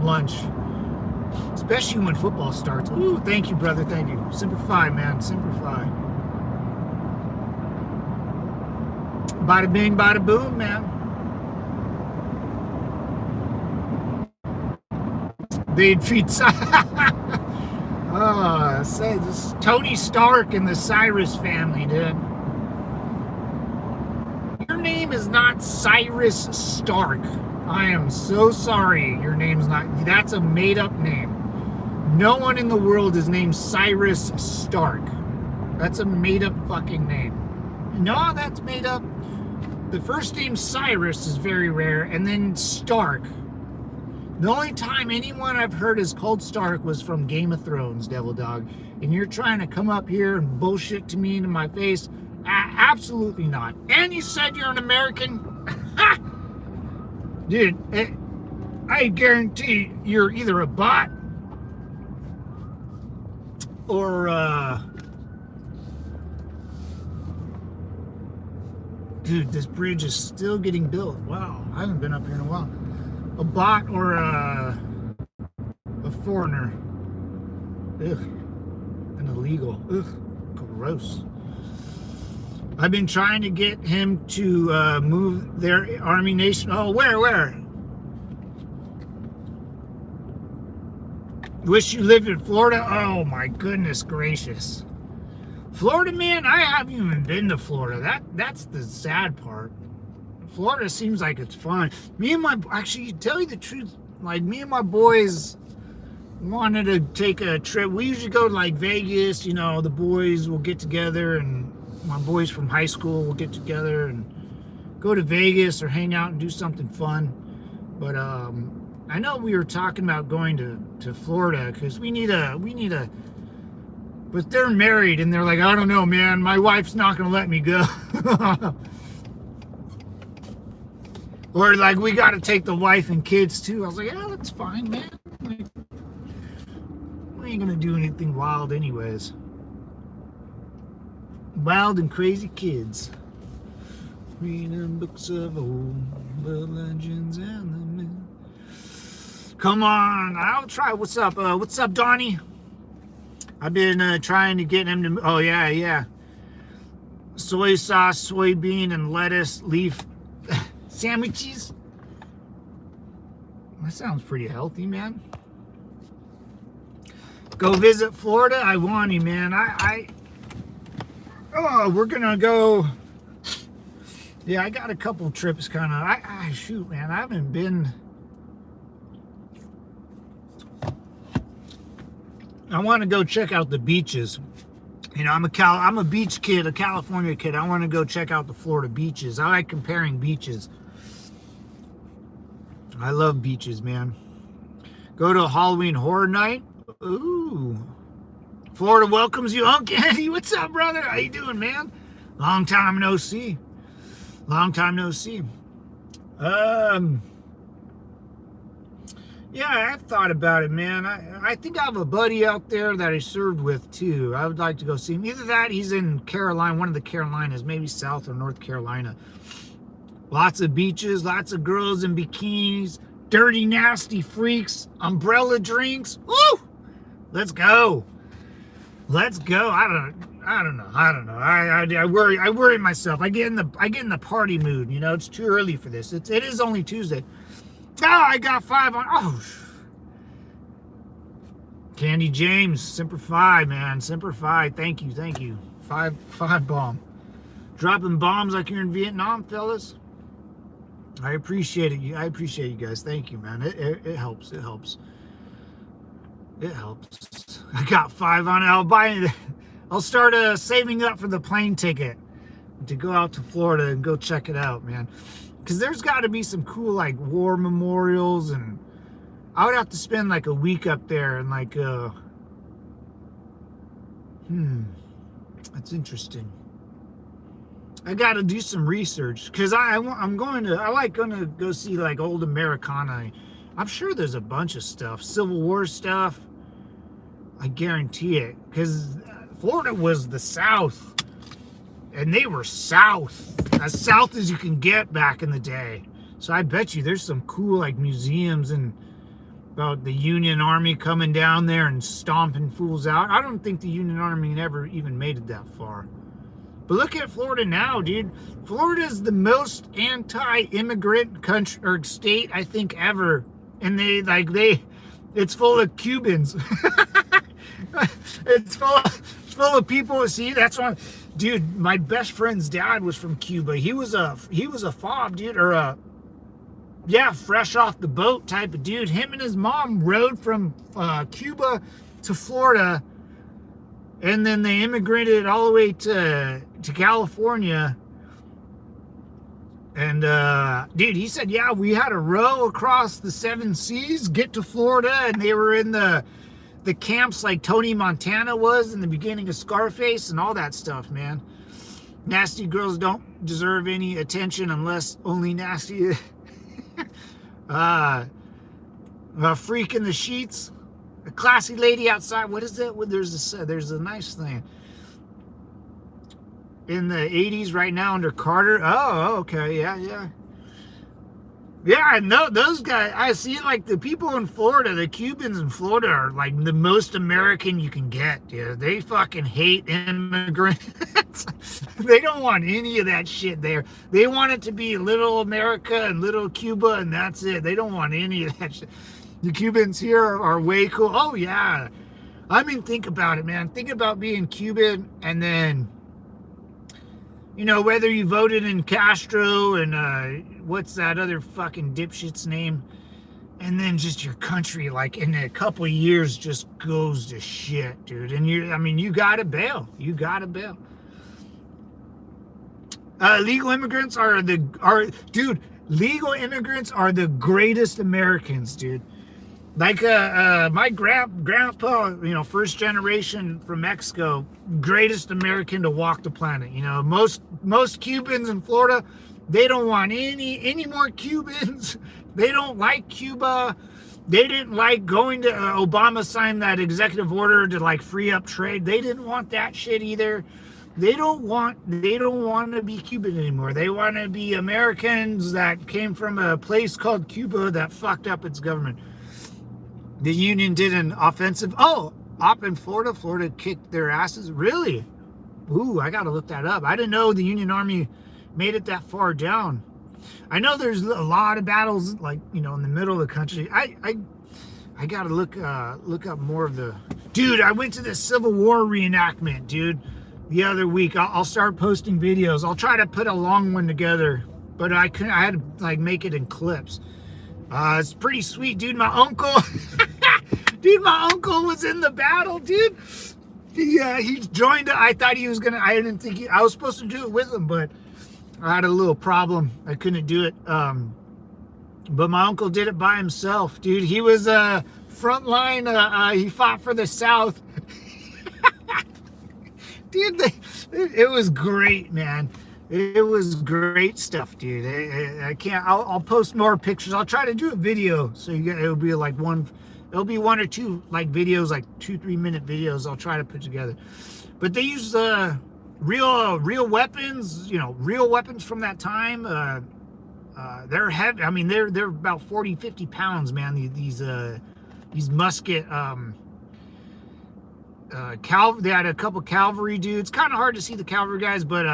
lunch. Especially when football starts. Ooh, thank you, brother. Thank you. Semper Fi, man. Semper Fi. Bada bing, bada boom, man. They'd feed. Oh, say this Tony Stark and the Cyrus family, dude. Your name is not Cyrus Stark. I am so sorry. Your name's not. That's a made-up name. No one in the world is named Cyrus Stark. That's a made-up fucking name. No, that's made up. The first name Cyrus is very rare, and then Stark. The only time anyone I've heard is called Stark was from Game of Thrones, Devil Dog. And you're trying to come up here and bullshit to me into my face? Absolutely not. And you said you're an American? Dude, I guarantee you're either a bot or, dude, this bridge is still getting built. Wow, I haven't been up here in a while. A bot or a foreigner. Ugh. An illegal. Ugh. Gross. I've been trying to get him to move their army nation. Oh, where? Wish you lived in Florida? Oh my goodness gracious. Florida, man, I haven't even been to Florida. That's the sad part. Florida seems like it's fun. Actually, to tell you the truth, like me and my boys wanted to take a trip. We usually go to like Vegas, you know, the boys will get together and my boys from high school will get together and go to Vegas or hang out and do something fun. But I know we were talking about going to Florida because we need a, but they're married and they're like, I don't know, man, my wife's not going to let me go. Or like, we got to take the wife and kids too. I was like, yeah, that's fine, man. Like, we ain't going to do anything wild anyways. Wild and crazy kids. Reading books of old, the legends and the myths. Come on, I'll try. What's up, Donnie? I've been trying to get him to, oh yeah. Soy sauce, soybean, and lettuce, leaf sandwiches. That sounds pretty healthy, man. Go visit Florida. I want you, man. We're gonna go. Yeah, I got a couple trips kind of. Shoot, man, I haven't been. I want to go check out the beaches. You know, I'm a beach kid, a California kid. I want to go check out the Florida beaches. I like comparing beaches. I love beaches, man. Go to a Halloween horror night. Ooh. Florida welcomes you, Uncle Andy. What's up, brother? How you doing, man? Long time no see. Yeah, I've thought about it, man. I think I have a buddy out there that I served with, too. I would like to go see him. Either that, he's in Carolina, one of the Carolinas, maybe South or North Carolina. Lots of beaches, lots of girls in bikinis, dirty, nasty freaks, umbrella drinks. Woo! Let's go. I don't know. I worry myself. I get in the party mood. You know, it's too early for this. It is only Tuesday. Oh, I got 5 on. Oh, Candy James, Semper Fi, man, Semper Fi. Thank you. 5 bomb. Dropping bombs like you're in Vietnam, fellas. I appreciate it. I appreciate you guys. Thank you, man. It helps. It helps. I got 5 on it. I'll start saving up for the plane ticket to go out to Florida and go check it out, man. Because there's got to be some cool, like, war memorials, and I would have to spend, like, a week up there, and, like, that's interesting. I got to do some research, because I'm going to go see, like, old Americana. I'm sure there's a bunch of stuff. Civil War stuff. I guarantee it. Because Florida was the South. And they were as south as you can get back in the day. So I bet you there's some cool, like, museums and about the Union Army coming down there and stomping fools out. I don't think the Union Army never even made it that far. But look at Florida now, dude. Florida is the most anti-immigrant country or state, I think, ever. And It's full of Cubans. It's full of people. See, that's why, dude. My best friend's dad was from Cuba. He was a fob, dude, or a, yeah, fresh off the boat type of dude. Him and his mom rode from Cuba to Florida, and then they immigrated all the way to California. And dude, he said, yeah, we had to row across the 7 seas, get to Florida, and they were in the camps like Tony Montana was in the beginning of Scarface and all that stuff, man. Nasty girls don't deserve any attention unless only nasty. A freak in the sheets, a classy lady outside. What is it? There's a nice thing. In the 80s right now under Carter. Oh, okay. Yeah. Yeah, I know those guys. I see like the people in Florida, the Cubans in Florida are like the most American you can get, dude. They fucking hate immigrants. They don't want any of that shit there. They want it to be little America and little Cuba, and that's it. They don't want any of that shit. The Cubans here are way cool. Oh, yeah. I mean, think about it, man. Think about being Cuban and then, you know, whether you voted in Castro and what's that other fucking dipshit's name, and then just your country, like in a couple of years, just goes to shit, dude. And you gotta bail. You gotta bail. Legal immigrants legal immigrants are the greatest Americans, dude. Like my grandpa, you know, first generation from Mexico, greatest American to walk the planet. You know, most Cubans in Florida, they don't want any more Cubans. They don't like Cuba. They didn't like going to Obama signed that executive order to like free up trade. They didn't want that shit either. They don't want to be Cuban anymore. They want to be Americans that came from a place called Cuba that fucked up its government. The Union did an offensive. Oh, up in Florida. Florida kicked their asses. Really? Ooh, I got to look that up. I didn't know the Union Army made it that far down. I know there's a lot of battles, like, you know, in the middle of the country. I got to look up more of the... Dude, I went to this Civil War reenactment, dude, the other week. I'll start posting videos. I'll try to put a long one together, but I had to, like, make it in clips. It's pretty sweet, dude. My uncle... Dude, my uncle was in the battle, dude. He joined. I thought he was gonna. I didn't think I was supposed to do it with him, but I had a little problem. I couldn't do it. But my uncle did it by himself, dude. He was front line. He fought for the South. Dude, it was great, man. It was great stuff, dude. I can't. I'll post more pictures. I'll try to do a video, so it'll be like one. It'll be one or two like videos, like 2-3 minute videos. I'll try to put together. But they use real weapons. You know, real weapons from that time. They're heavy. I mean, they're about 40-50 pounds, man. These musket. They had a couple cavalry dudes. Kind of hard to see the cavalry guys, but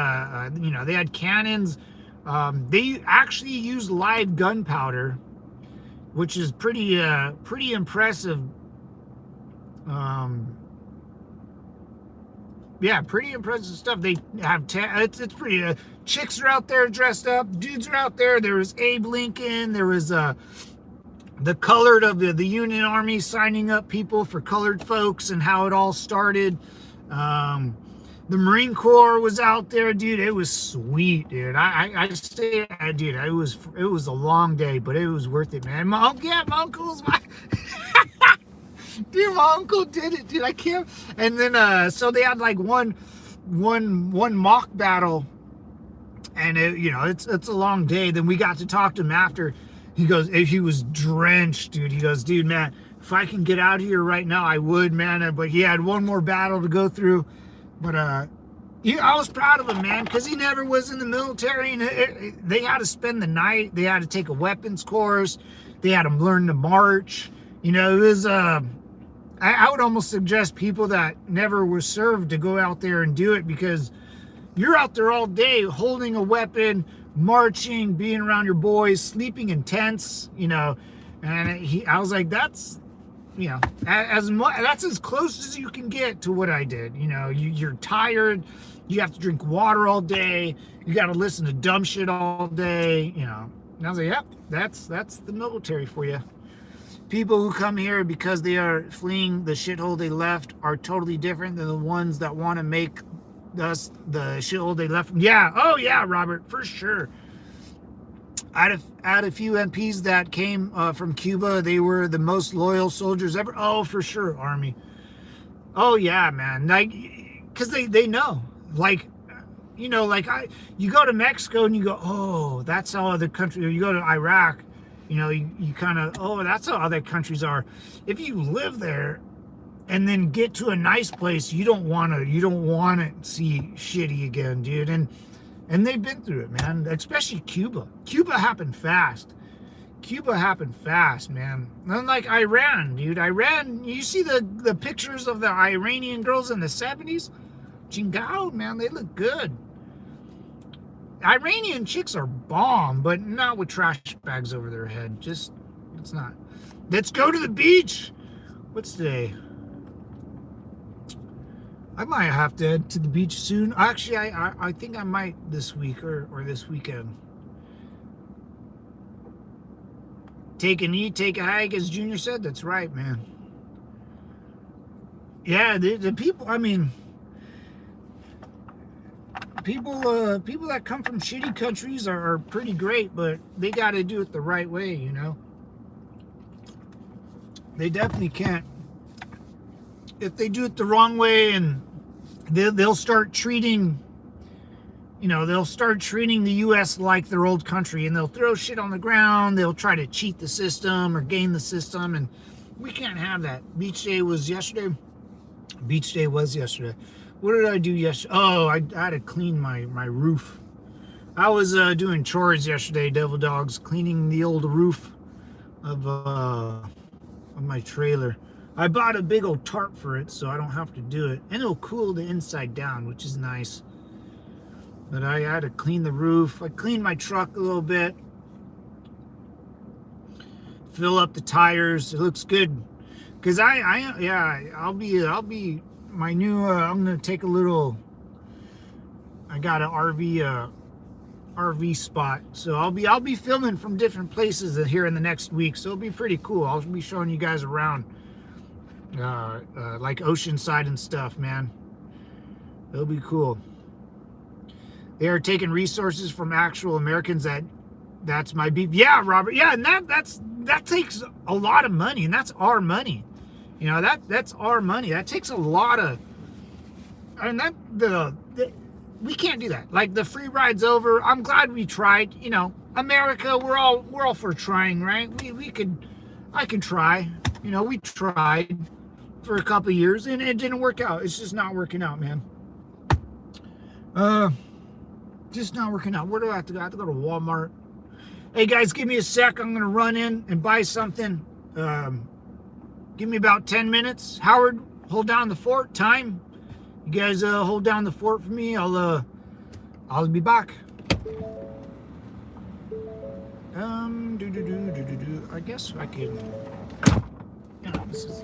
you know, they had cannons. They actually used live gunpowder, which is pretty impressive. Yeah, pretty impressive stuff. They have it's pretty. Chicks are out there dressed up. Dudes are out there. There was Abe Lincoln. There was the colored of the Union Army signing up people for colored folks and how it all started. The Marine Corps was out there, dude. It was sweet, dude. I say, dude, it was a long day, but it was worth it, man. My uncle was my dude. My uncle did it, dude. I can't. And then so they had like one mock battle, and it's a long day. Then we got to talk to him after. He goes, he was drenched, dude. He goes, dude, man, if I can get out of here right now, I would, man. But he had one more battle to go through. But I was proud of him, man, because he never was in the military. And they had to spend the night. They had to take a weapons course. They had to learn to march. You know, it was, I would almost suggest people that never were served to go out there and do it, because you're out there all day holding a weapon, marching, being around your boys, sleeping in tents, you know. And I was like, that's as much, that's as close as you can get to what I did. You're tired, you have to drink water all day, you got to listen to dumb shit all day. And I was like, yep, that's the military for you. People who come here because they are fleeing the shithole they left are totally different than the ones that want to make us the shithole they left. Yeah, oh yeah, Robert, for sure. I had a few MPs that came from Cuba. They were the most loyal soldiers ever. Oh, for sure, Army. Oh yeah, man. Like, because they know. Like, you go to Mexico and you go, oh, that's how other countries. Or you go to Iraq, you kind of, oh, that's how other countries are. If you live there and then get to a nice place, you don't want to see shitty again, dude. And they've been through it, man. Especially Cuba. Cuba happened fast. Cuba happened fast, man. Unlike Iran, dude. Iran, you see the pictures of the Iranian girls in the 70s? Chingao, man, they look good. Iranian chicks are bomb, but not with trash bags over their head. Just, it's not. Let's go to the beach. What's today? I might have to head to the beach soon. Actually, I think I might this week or this weekend. Take a knee, take a hike, as Junior said. That's right, man. Yeah, the people, I mean, people that come from shitty countries are pretty great, but they got to do it the right way, They definitely can't. If they do it the wrong way, and they'll start treating, the U.S. like their old country, and they'll throw shit on the ground. They'll try to cheat the system or game the system, and we can't have that. Beach day was yesterday. What did I do yesterday? Oh, I had to clean my roof. I was doing chores yesterday, devil dogs, cleaning the old roof of my trailer. I bought a big old tarp for it, so I don't have to do it. And it'll cool the inside down, which is nice. But I had to clean the roof. I cleaned my truck a little bit. Fill up the tires. It looks good. Because I'll be my new, I'm going to take a little, I got an RV spot. So I'll be filming from different places here in the next week. So it'll be pretty cool. I'll be showing you guys around. Like Oceanside and stuff, man. It'll be cool. They are taking resources from actual Americans. That's my beef. Yeah, Robert. Yeah, and that takes a lot of money, and that's our money. That's our money. That takes a lot of, and we can't do that. Like, the free ride's over. I'm glad we tried. America, we're all for trying, right? I could try. We tried for a couple of years, and it didn't work out. It's just not working out, man. Just not working out. Where do I have to go? I have to go to Walmart. Hey, guys, give me a sec. I'm going to run in and buy something. Give me about 10 minutes. Howard, hold down the fort. Time. You guys hold down the fort for me. I'll be back. I guess I can. This is.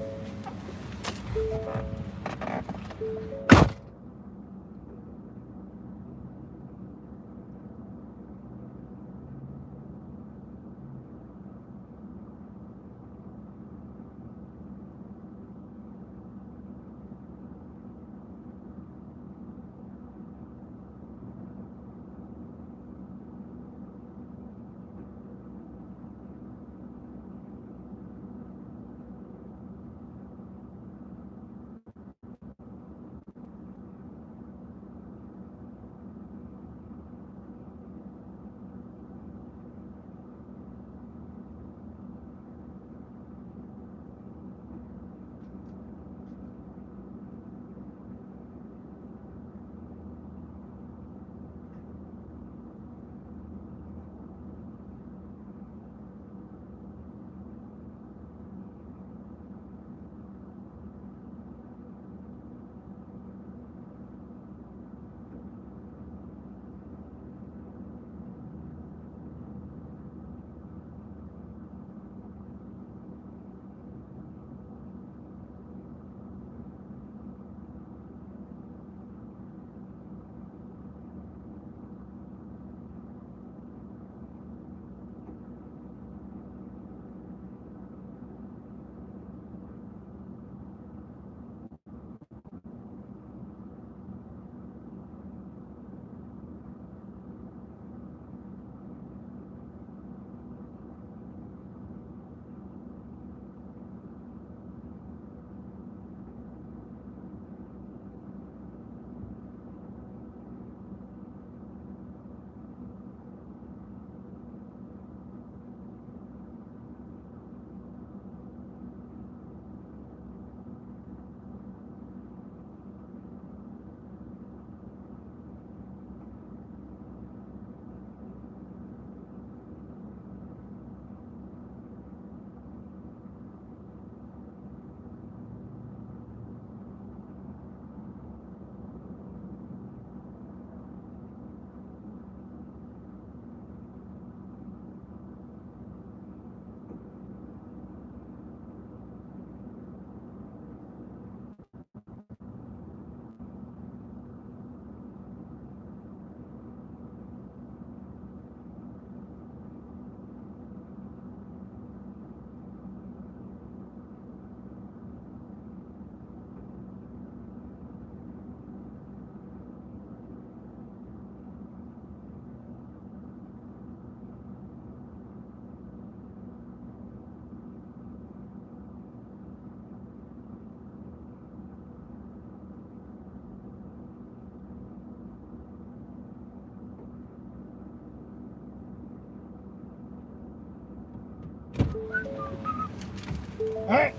All right,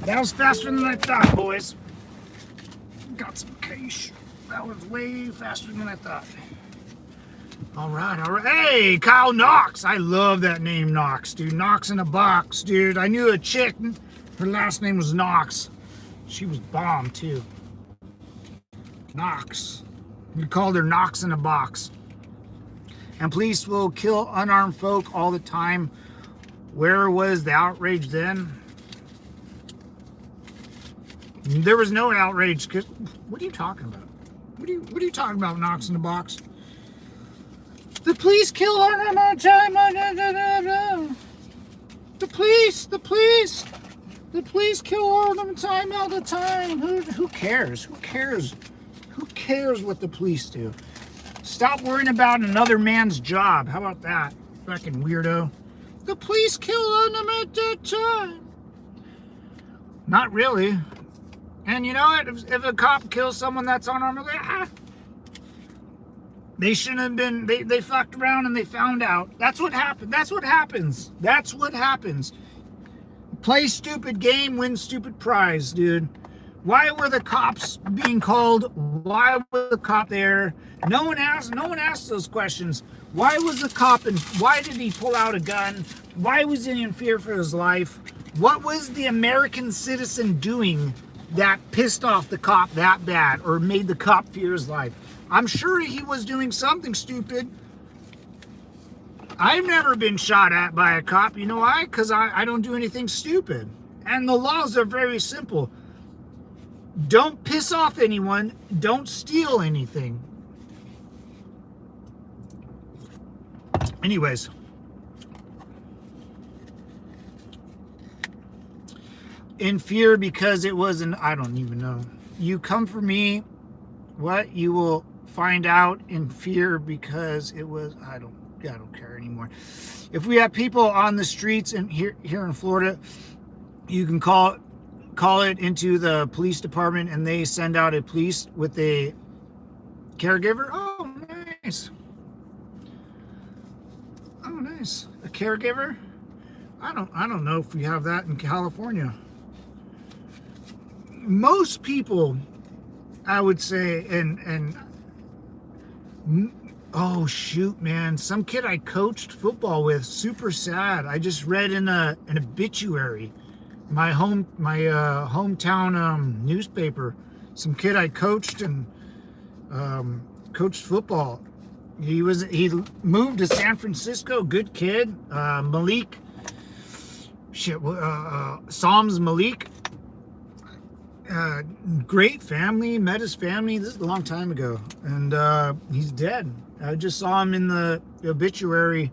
that was faster than I thought, boys. Got some cash. That was way faster than I thought. All right, all right. Hey, Kyle Knox. I love that name, Knox, dude. Knox in a box, dude. I knew a chick. Her last name was Knox. She was bomb, too. Knox. We called her Knox in a box. And police will kill unarmed folk all the time. Where was the outrage then? There was no outrage. Cause what are you talking about? What are you talking about, Knox in the box? The police kill unarmed all the time. The police kill all the time, all the time. Who cares? Who cares? Who cares what the police do? Stop worrying about another man's job. How about that? Fucking weirdo. The police kill them at that time. Not really. And you know what? If a cop kills someone that's unarmed, they shouldn't have been. They fucked around and they found out. That's what happened. That's what happens. That's what happens. Play stupid game, win stupid prize, dude. Why were the cops being called? Why was the cop there? No one asked those questions. Why was the cop and why did he pull out a gun? Why was he in fear for his life? What was the American citizen doing that pissed off the cop that bad or made the cop fear his life? I'm sure he was doing something stupid. I've never been shot at by a cop. You know why? Because I don't do anything stupid. And the laws are very simple. Don't piss off anyone. Don't steal anything. Anyways. In fear because it wasn't, I don't even know. You come for me, what? You will find out in fear because it was, I don't care anymore. If we have people on the streets and here in Florida, you can call it into the police department and they send out a police with a caregiver. Oh, nice. Oh, nice. A caregiver? I don't know if we have that in California. Most people, I would say, and oh shoot, man, some kid I coached football with, super sad. I just read in an obituary, my hometown newspaper, some kid I coached and coached football. He moved to San Francisco, good kid, Malik. Psalms Malik. Great family, met his family. This is a long time ago, and he's dead. I just saw him in the obituary.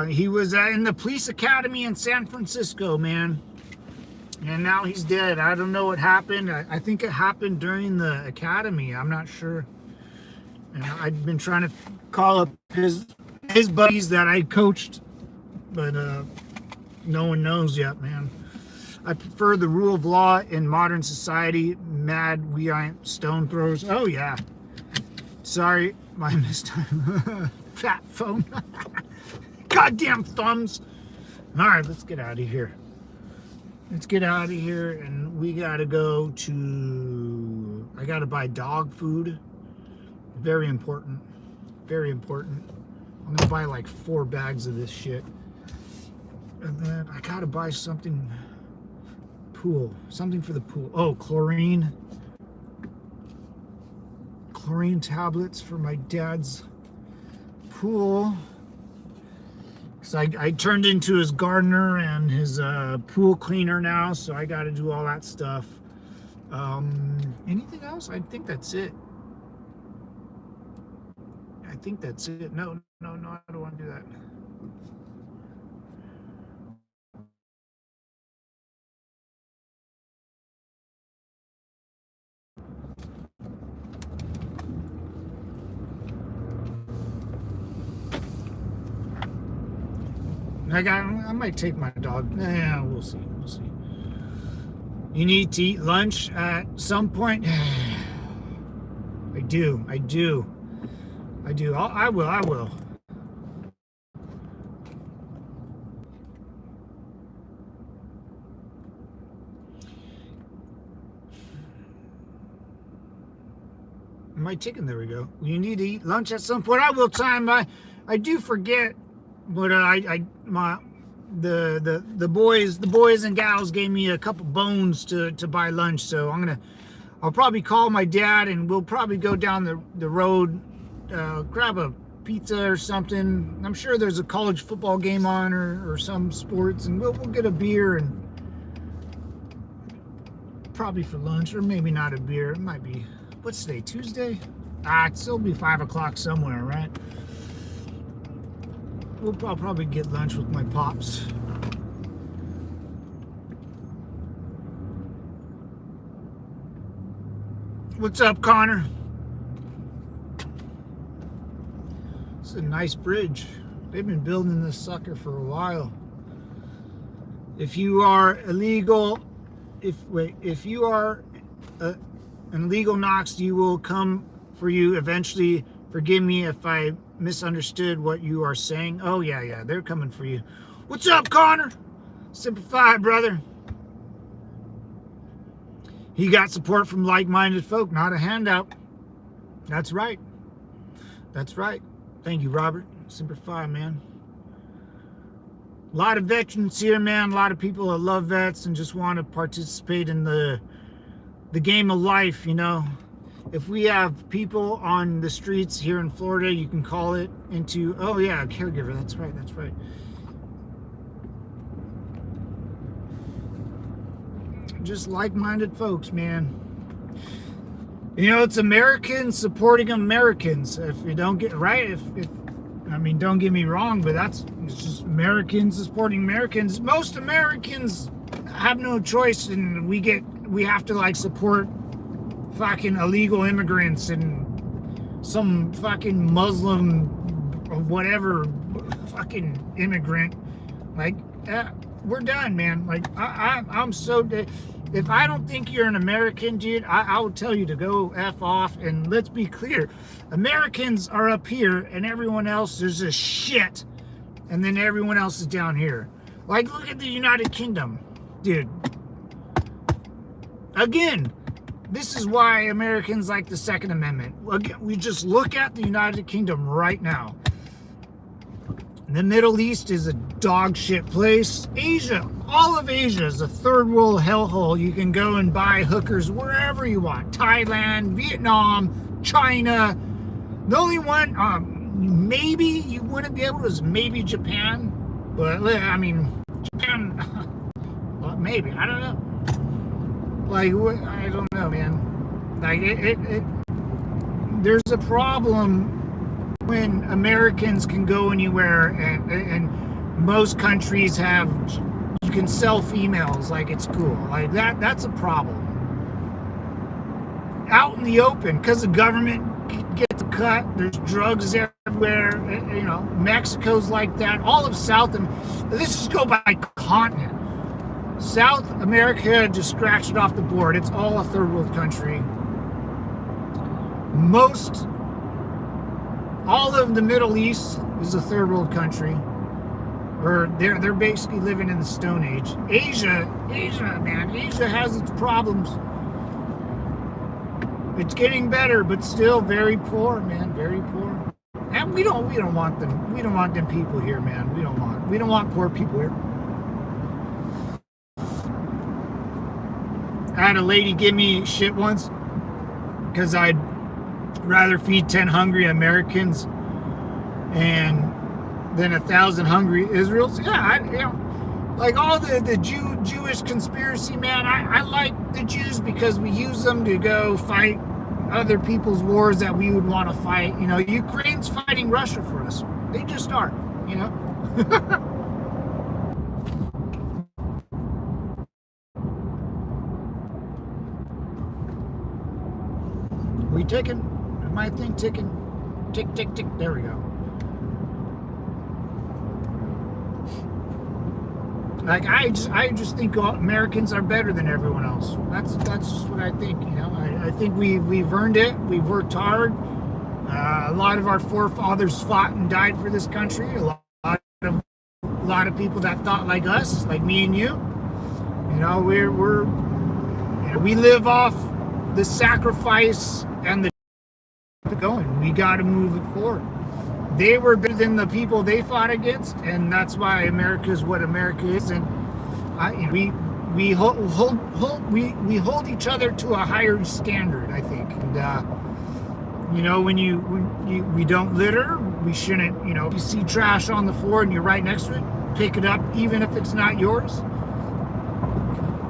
He was in the police academy in San Francisco, man, and now he's dead. I don't know what happened. I think it happened during the academy. I'm not sure. And I've been trying to call up his buddies that I coached, but no one knows yet, man. I prefer the rule of law in modern society. Mad we aren't stone throwers. Oh yeah. Sorry, my mistime. Fat phone. Goddamn thumbs. All right, let's get out of here. Let's get out of here, and we gotta go to. I gotta buy dog food. Very important. Very important. I'm gonna buy like 4 bags of this shit, and then I gotta buy something. Something for the pool. Oh, chlorine tablets for my dad's pool, because I turned into his gardener and his pool cleaner now, so I got to do all that stuff. Anything else? I think that's it. No, I don't want to do that. I might take my dog. Yeah, we'll see. You need to eat lunch at some point. I do. I will. My chicken, there we go. You need to eat lunch at some point. I will time. I do forget, but the boys and gals gave me a couple bones to buy lunch, so I'll probably call my dad and we'll probably go down the road, grab a pizza or something. I'm sure there's a college football game on or some sports, and we'll get a beer, and probably for lunch, or maybe not a beer. It might be, what's today, Tuesday? It'll still be 5 o'clock somewhere, right? I'll probably get lunch with my pops. What's up, Connor? It's a nice bridge. They've been building this sucker for a while. If you are illegal, if you are an illegal Knox, you will come for you eventually. Forgive me if I misunderstood what you are saying. Oh yeah, they're coming for you. What's up, Connor? Simplify, brother. He got support from like-minded folk, not a handout. That's right. That's right. Thank you, Robert. Simplify, man. A lot of veterans here, man. A lot of people that love vets and just want to participate in the game of life, you know. If we have people on the streets here in Florida, you can call it into, oh yeah, a caregiver. That's right. That's right. Just like-minded folks, man. You know, it's Americans supporting Americans. If you don't get right, if I mean, don't get me wrong, but it's just Americans supporting Americans. Most Americans have no choice, and we have to like support fucking illegal immigrants and some fucking Muslim or whatever fucking immigrant. Like, we're done, man. Like, I'm so. If I don't think you're an American, dude, I will tell you to go F off. And let's be clear. Americans are up here and everyone else is just shit. And then everyone else is down here. Like, look at the United Kingdom. Dude. Again, this is why Americans like the Second Amendment. Again, we just look at the United Kingdom right now. The Middle East is a dog shit place. Asia, all of Asia is a third world hellhole. You can go and buy hookers wherever you want. Thailand, Vietnam, China. The only one, maybe you wouldn't be able to is maybe Japan. But, I mean, Japan, well, maybe, I don't know. Like, I don't know, man. Like, there's a problem when Americans can go anywhere, and most countries have, you can sell females like it's cool. Like that's a problem. Out in the open, because the government gets a cut, there's drugs everywhere, you know, Mexico's like that, all of South, and let's just go by continent. South America, just scratch it off the board. It's all a third world country. All of the Middle East is a third world country, or they're basically living in the Stone Age. Asia, man, Asia has its problems. It's getting better, but still very poor, man, very poor. And we don't want them. We don't want them people here, man. We don't want poor people here. I had a lady give me shit once because I'd rather feed 10 hungry Americans and than 1,000 hungry Israels. Yeah, like all the Jewish conspiracy, man. I like the Jews because we use them to go fight other people's wars that we would want to fight. You know, Ukraine's fighting Russia for us. They just are, you know. We ticking? My thing ticking, tick, tick, tick. There we go. Like I just think Americans are better than everyone else. That's just what I think. You know, I think we've earned it. We've worked hard. A lot of our forefathers fought and died for this country. A lot of people that thought like us, like me and you. You know, we live off the sacrifice and the it going. We got to move it forward. They were better than the people they fought against, and that's why America is what America is. And we hold each other to a higher standard, I think. And when we don't litter, we shouldn't. If you see trash on the floor and you're right next to it, pick it up, even if it's not yours.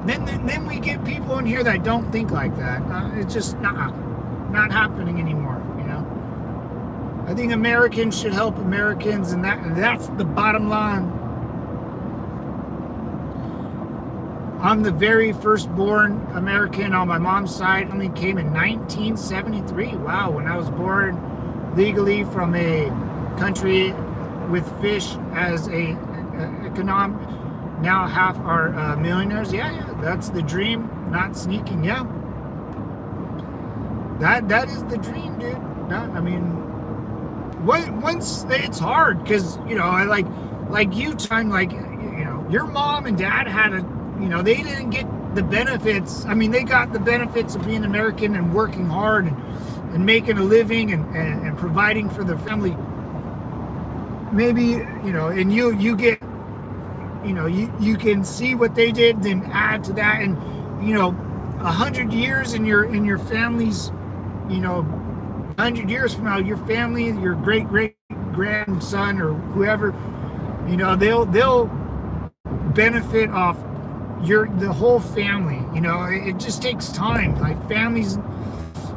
Then we get people in here that don't think like that. It's just not happening anymore. I think Americans should help Americans, and that's the bottom line. I'm the very firstborn American on my mom's side. Only came in 1973. Wow, when I was born legally from a country with fish as a economic. Now half are millionaires. Yeah, that's the dream. Not sneaking. Yeah, that is the dream, dude. Once it's hard because I like you time your mom and dad had they didn't get the benefits. they got the benefits of being American and working hard and making a living and providing for their family. Maybe and you get you can see what they did, then add to that, and 100 years in your family's 100 years from now, your family, your great grandson or whoever, they'll benefit off the whole family. It just takes time. Like families,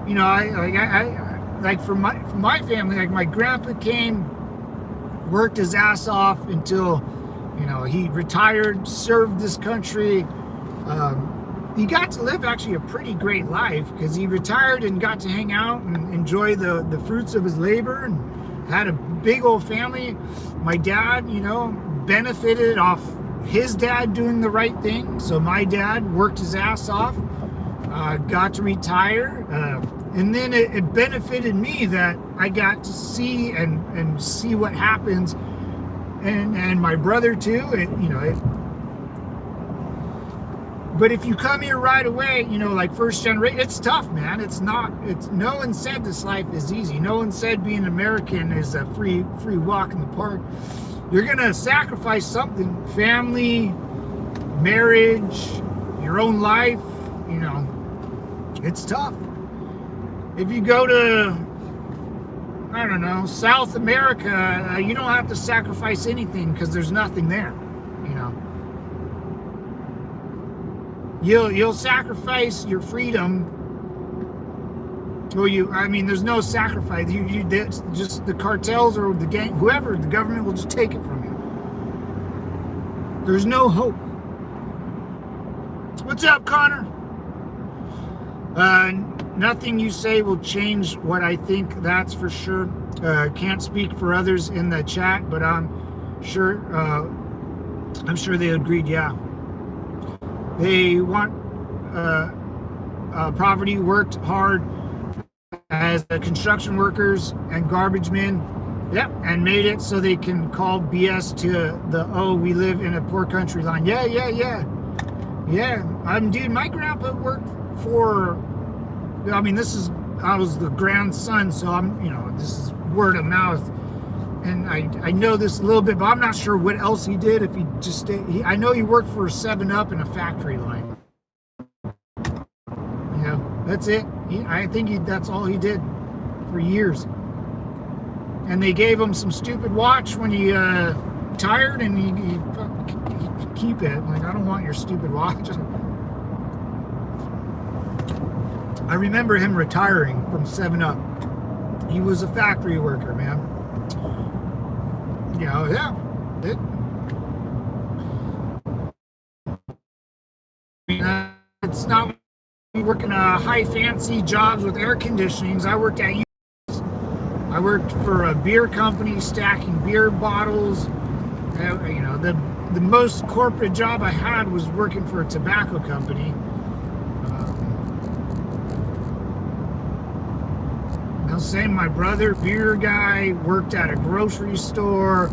I for my family, like my grandpa worked his ass off until he retired, served this country. He got to live actually a pretty great life because he retired and got to hang out and enjoy the fruits of his labor and had a big old family. My dad, benefited off his dad doing the right thing. So my dad worked his ass off, got to retire. And then it benefited me that I got to see and see what happens. And my brother too, but if you come here right away, like first generation, it's tough, man. No one said this life is easy. No one said being American is a free walk in the park. You're going to sacrifice something, family, marriage, your own life, it's tough. If you go to, I don't know, South America, you don't have to sacrifice anything because there's nothing there, You'll sacrifice your freedom. Well, there's no sacrifice. Just the cartels or the gang, whoever, the government will just take it from you. There's no hope. What's up, Connor? Nothing you say will change what I think, that's for sure. Can't speak for others in the chat, but I'm sure they agreed, yeah. They want poverty, worked hard as construction workers and garbage men, yep, and made it so they can call BS to we live in a poor country line. Yeah. Dude, my grandpa worked for, I was the grandson, so this is word of mouth. And I know this a little bit, but I'm not sure what else he did. If he just stayed, I know he worked for 7-Up in a factory line. That's it. That's all he did for years. And they gave him some stupid watch when he retired, and he keep it. Like, I don't want your stupid watch. I remember him retiring from 7-Up. He was a factory worker, man. Yeah. It's not working high fancy jobs with air conditionings. I worked for a beer company stacking beer bottles. The most corporate job I had was working for a tobacco company. Same, my brother, beer guy, worked at a grocery store,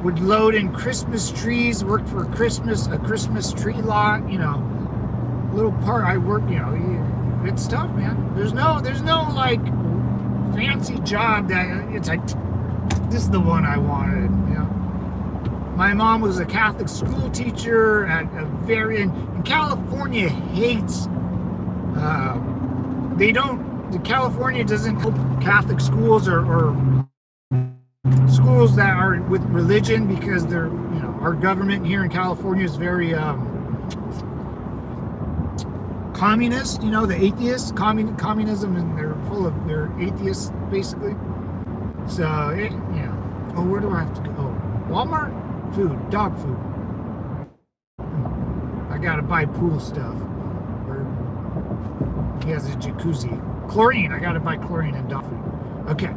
would load in Christmas trees, worked for a Christmas tree lot, little part. I worked, it's tough, man. There's no like fancy job that it's like this is the one I wanted. You know, my mom was a Catholic school teacher at a very and California hates. California doesn't help Catholic schools or schools that are with religion because our government here in California is very communist, the atheists, communism, and they're atheists basically. So, where do I have to go? Oh, Walmart? Food, dog food. I gotta buy pool stuff. He has a jacuzzi. Chlorine, I gotta buy chlorine and dog food. Okay.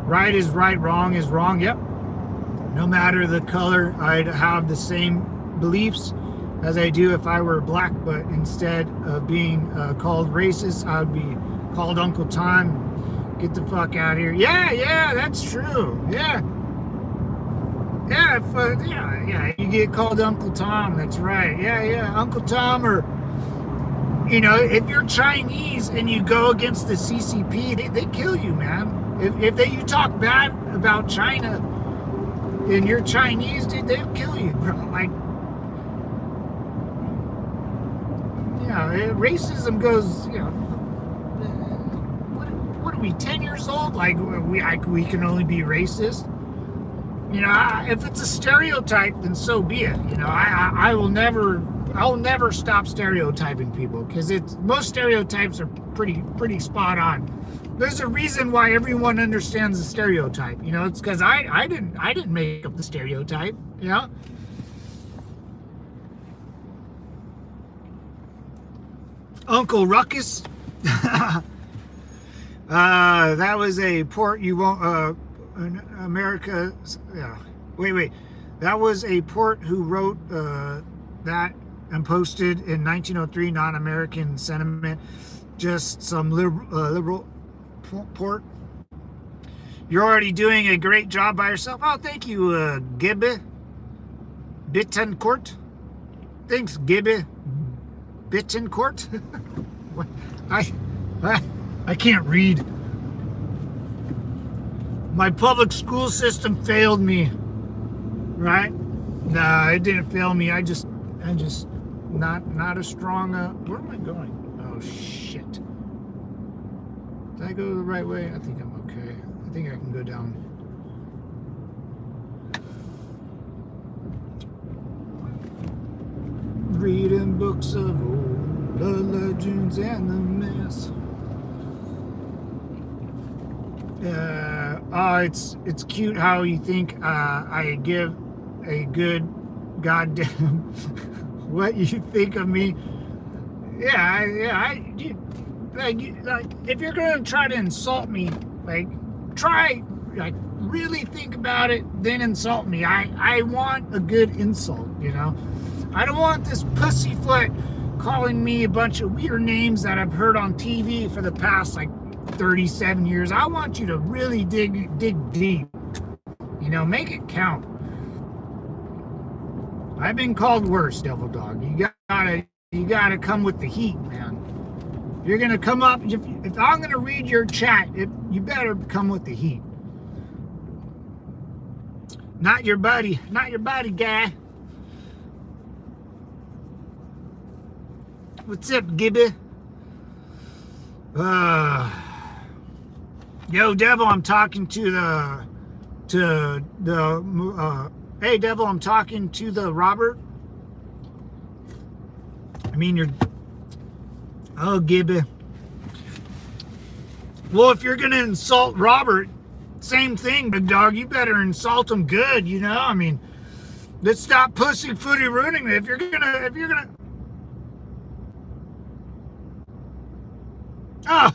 Right is right, wrong is wrong, yep. No matter the color, I'd have the same beliefs as I do if I were black, but instead of being called racist, I would be called Uncle Tom. Get the fuck out of here. Yeah, that's true. Yeah, you get called Uncle Tom, that's right. Yeah, Uncle Tom, or, if you're Chinese and you go against the CCP, they kill you, man. If you talk bad about China and you're Chinese, dude, they'll kill you, bro. Like, racism goes, what are we, 10 years old? Like, we can only be racist? If it's a stereotype, then so be it. I'll never stop stereotyping people because most stereotypes are pretty spot on. There's a reason why everyone understands the stereotype. It's because I didn't make up the stereotype. Uncle Ruckus. That was a port you won't. America. Yeah. Wait. That was a port who wrote that and posted in 1903. Non-American sentiment. Just some liberal port. You're already doing a great job by yourself. Oh, thank you, Gibby Bittencourt. Thanks, Gibby Bittencourt. I can't read. My public school system failed me. Right? Nah, it didn't fail me. I'm just not a strong. Where am I going? Oh shit. Did I go the right way? I think I'm okay. I think I can go down. Reading books of old, the legends and the myths. It's cute how you think I give a good goddamn what you think of me. Like, if you're gonna try to insult me, really think about it, then insult me. I want a good insult, I don't want this pussyfoot calling me a bunch of weird names that I've heard on TV for the past 37 years. I want you to really dig deep, make it count. I've been called worse, Devil Dog. You gotta come with the heat, man. You're gonna come up. If I'm gonna read your chat, you better come with the heat. Not your buddy guy. What's up, Gibby? Yo, Devil, I'm talking to the hey, Devil, I'm talking to the Robert. Oh, Gibby. Well, if you're gonna insult Robert, same thing, big dog. You better insult him good, let's stop pussyfooty ruining it. If you're gonna. Oh.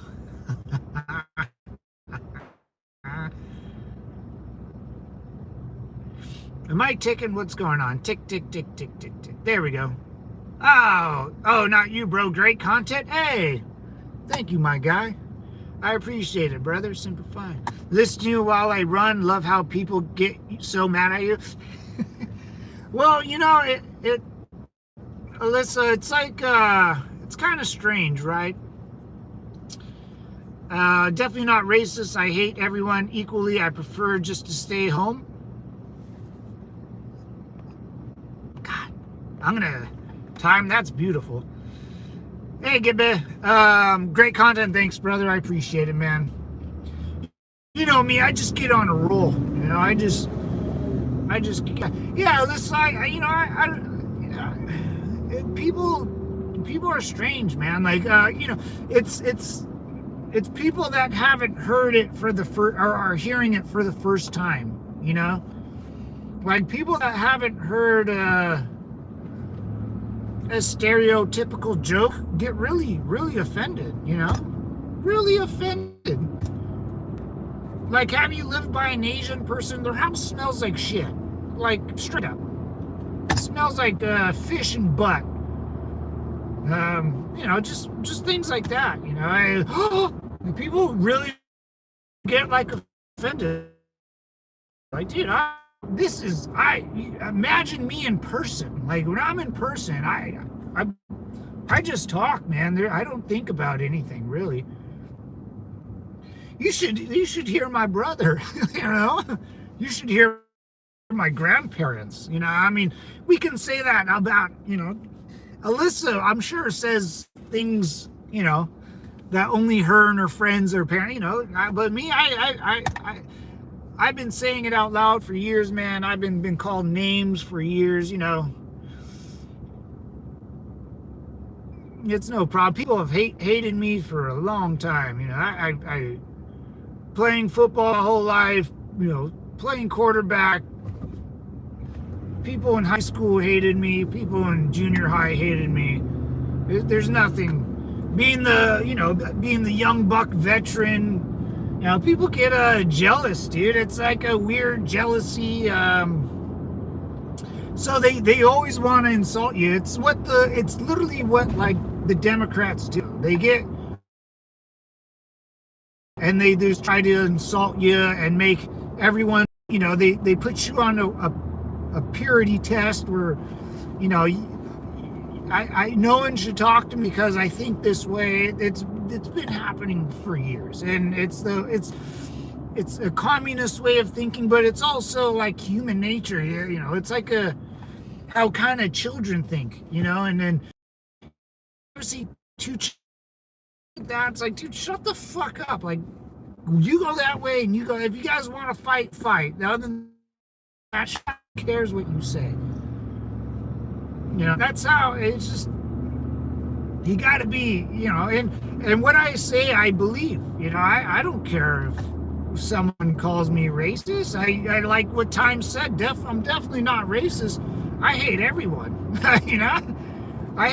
Am I ticking? What's going on? Tick, tick, tick, tick, tick, tick. There we go. Oh, not you, bro. Great content. Hey, thank you, my guy. I appreciate it, brother. Super fine. Listen to you while I run. Love how people get so mad at you. Well, Alyssa, it's like, it's kind of strange, right? Definitely not racist. I hate everyone equally. I prefer just to stay home. God, I'm gonna time. That's beautiful. Hey, Gibby. Great content. Thanks, brother. I appreciate it, man. You know me. I just get on a roll. You know, yeah. Listen, people are strange, man. Like, it's people that haven't heard it for the first, or are hearing it for the first time. You know, like people that haven't heard a stereotypical joke get really, really offended. You know, really offended. Like, have you lived by an Asian person? Their house smells like shit. Like, straight up. It smells like fish and butt. Just things like that. You know, people really get like offended. Like, dude, imagine me in person. Like, when I'm in person, I just talk, man. I don't think about anything really. You should hear my brother. You know, you should hear my grandparents. You know, I mean, we can say that about, you know, Alyssa, I'm sure, says things, you know, that only her and her friends or parents, you know. But me, I've been saying it out loud for years, man. I've been called names for years, you know. It's no problem. People have hated me for a long time. You know, I playing football my whole life, you know, playing quarterback. People in high school hated me. People in junior high hated me. There's nothing. Being the young buck veteran, you know, people get jealous, dude. It's like a weird jealousy. So they always want to insult you. It's literally what like the Democrats do. They get and they just try to insult you and make everyone, you know, they put you on a purity test where, you know, I no one should talk to me because I think this way. It's been happening for years, and it's a communist way of thinking, but it's also like human nature. You know, it's like how kind of children think, you know, and then you see two that's like, dude, shut the fuck up. Like, you go that way and you go, if you guys want to fight. Other than that, who cares what you say? You know, that's how it's just, you got to be, you know, and what I say, I believe. You know, I don't care if someone calls me racist. I like what Time said. I'm definitely not racist. I hate everyone. You know, I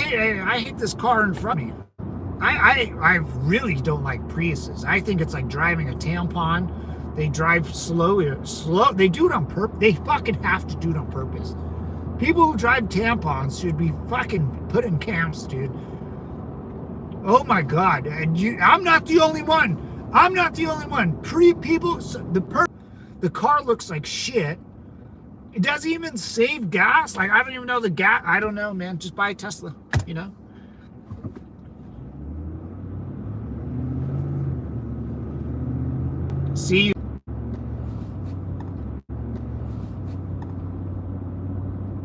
hate this car in front of me. I really don't like Priuses. I think it's like driving a tampon. They drive slow. They do it on purpose. They fucking have to do it on purpose. People who drive tampons should be fucking put in camps, dude. Oh my God. I'm not the only one. The car looks like shit. It doesn't even save gas. Like, I don't even know the gas. I don't know, man. Just buy a Tesla, you know? See you.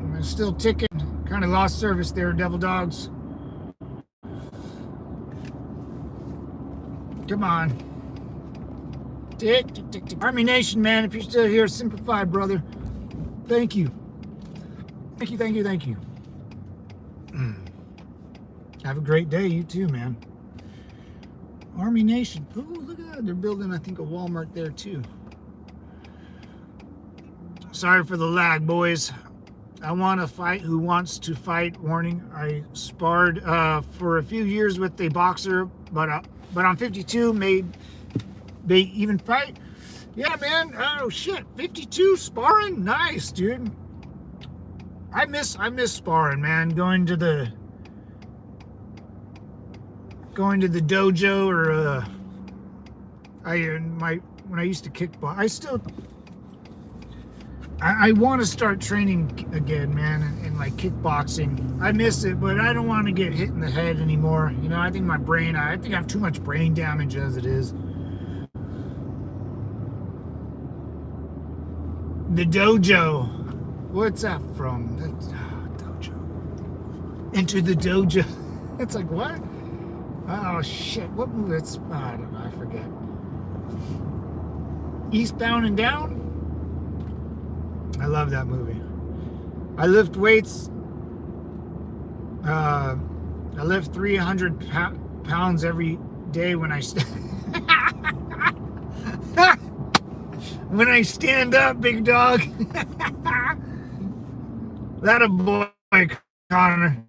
I'm still ticking. Kind of lost service there, Devil Dogs. Come on. Tick. Army Nation, man, if you're still here, simplify, brother. Thank you. Thank you. Have a great day, you too, man. Army Nation. Oh, look at that. They're building, I think, a Walmart there, too. Sorry for the lag, boys. I want to fight. Who wants to fight? Warning. I sparred for a few years with a boxer, but I'm 52. May even fight. Yeah, man. Oh, shit. 52 sparring? Nice, dude. I miss sparring, man. Going to the dojo, or when I used to kickbox. I want to start training again, man, in like kickboxing. I miss it, but I don't want to get hit in the head anymore. You know, I think I think I have too much brain damage as it is. The dojo. What's that from? That's, dojo. Enter the dojo. It's like, what? Oh, shit. What movie? It's, I don't know. I forget. Eastbound and Down? I love that movie. I lift weights. I lift 300 pounds every day when I when I stand up, big dog. That a boy, Connor.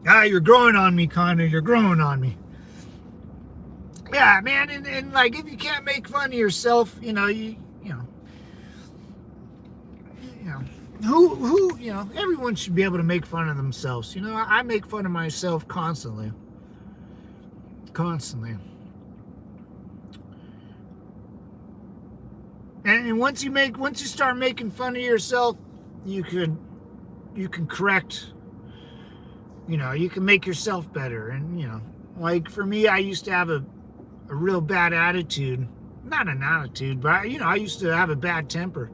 Ah, you're growing on me, Connor. You're growing on me. Yeah, man, and like if you can't make fun of yourself, you know, you know, who, you know, everyone should be able to make fun of themselves. You know, I make fun of myself constantly. And once you start making fun of yourself, you can correct. You know, you can make yourself better. And you know, like for me, I used to have a real bad attitude. Not an attitude, but you know, I used to have a bad temper.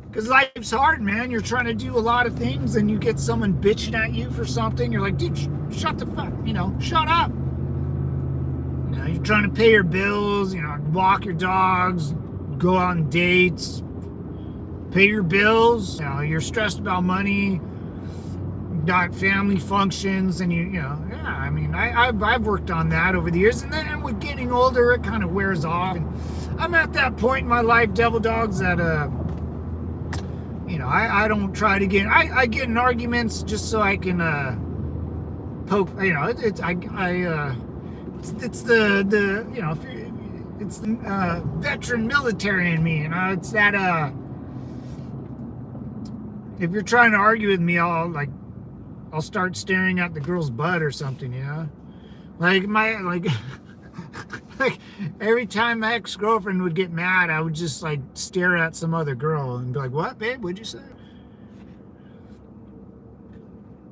Because life's hard, man. You're trying to do a lot of things and you get someone bitching at you for something. You're like, dude, shut the fuck, you know, shut up. You know, you're trying to pay your bills, you know, walk your dogs, go on dates, pay your bills. You know, you're stressed about money, got family functions, and you know, yeah, I mean, I've worked on that over the years. And then with getting older, it kind of wears off. And I'm at that point in my life, devil dogs, that, you know, I don't try to I get in arguments just so I can poke. You know, it's the you know, it's the veteran military in me. You know, it's that if you're trying to argue with me, I'll start staring at the girl's butt or something. You know, like like every time my ex-girlfriend would get mad, I would just like stare at some other girl and be like, what, babe, what'd you say?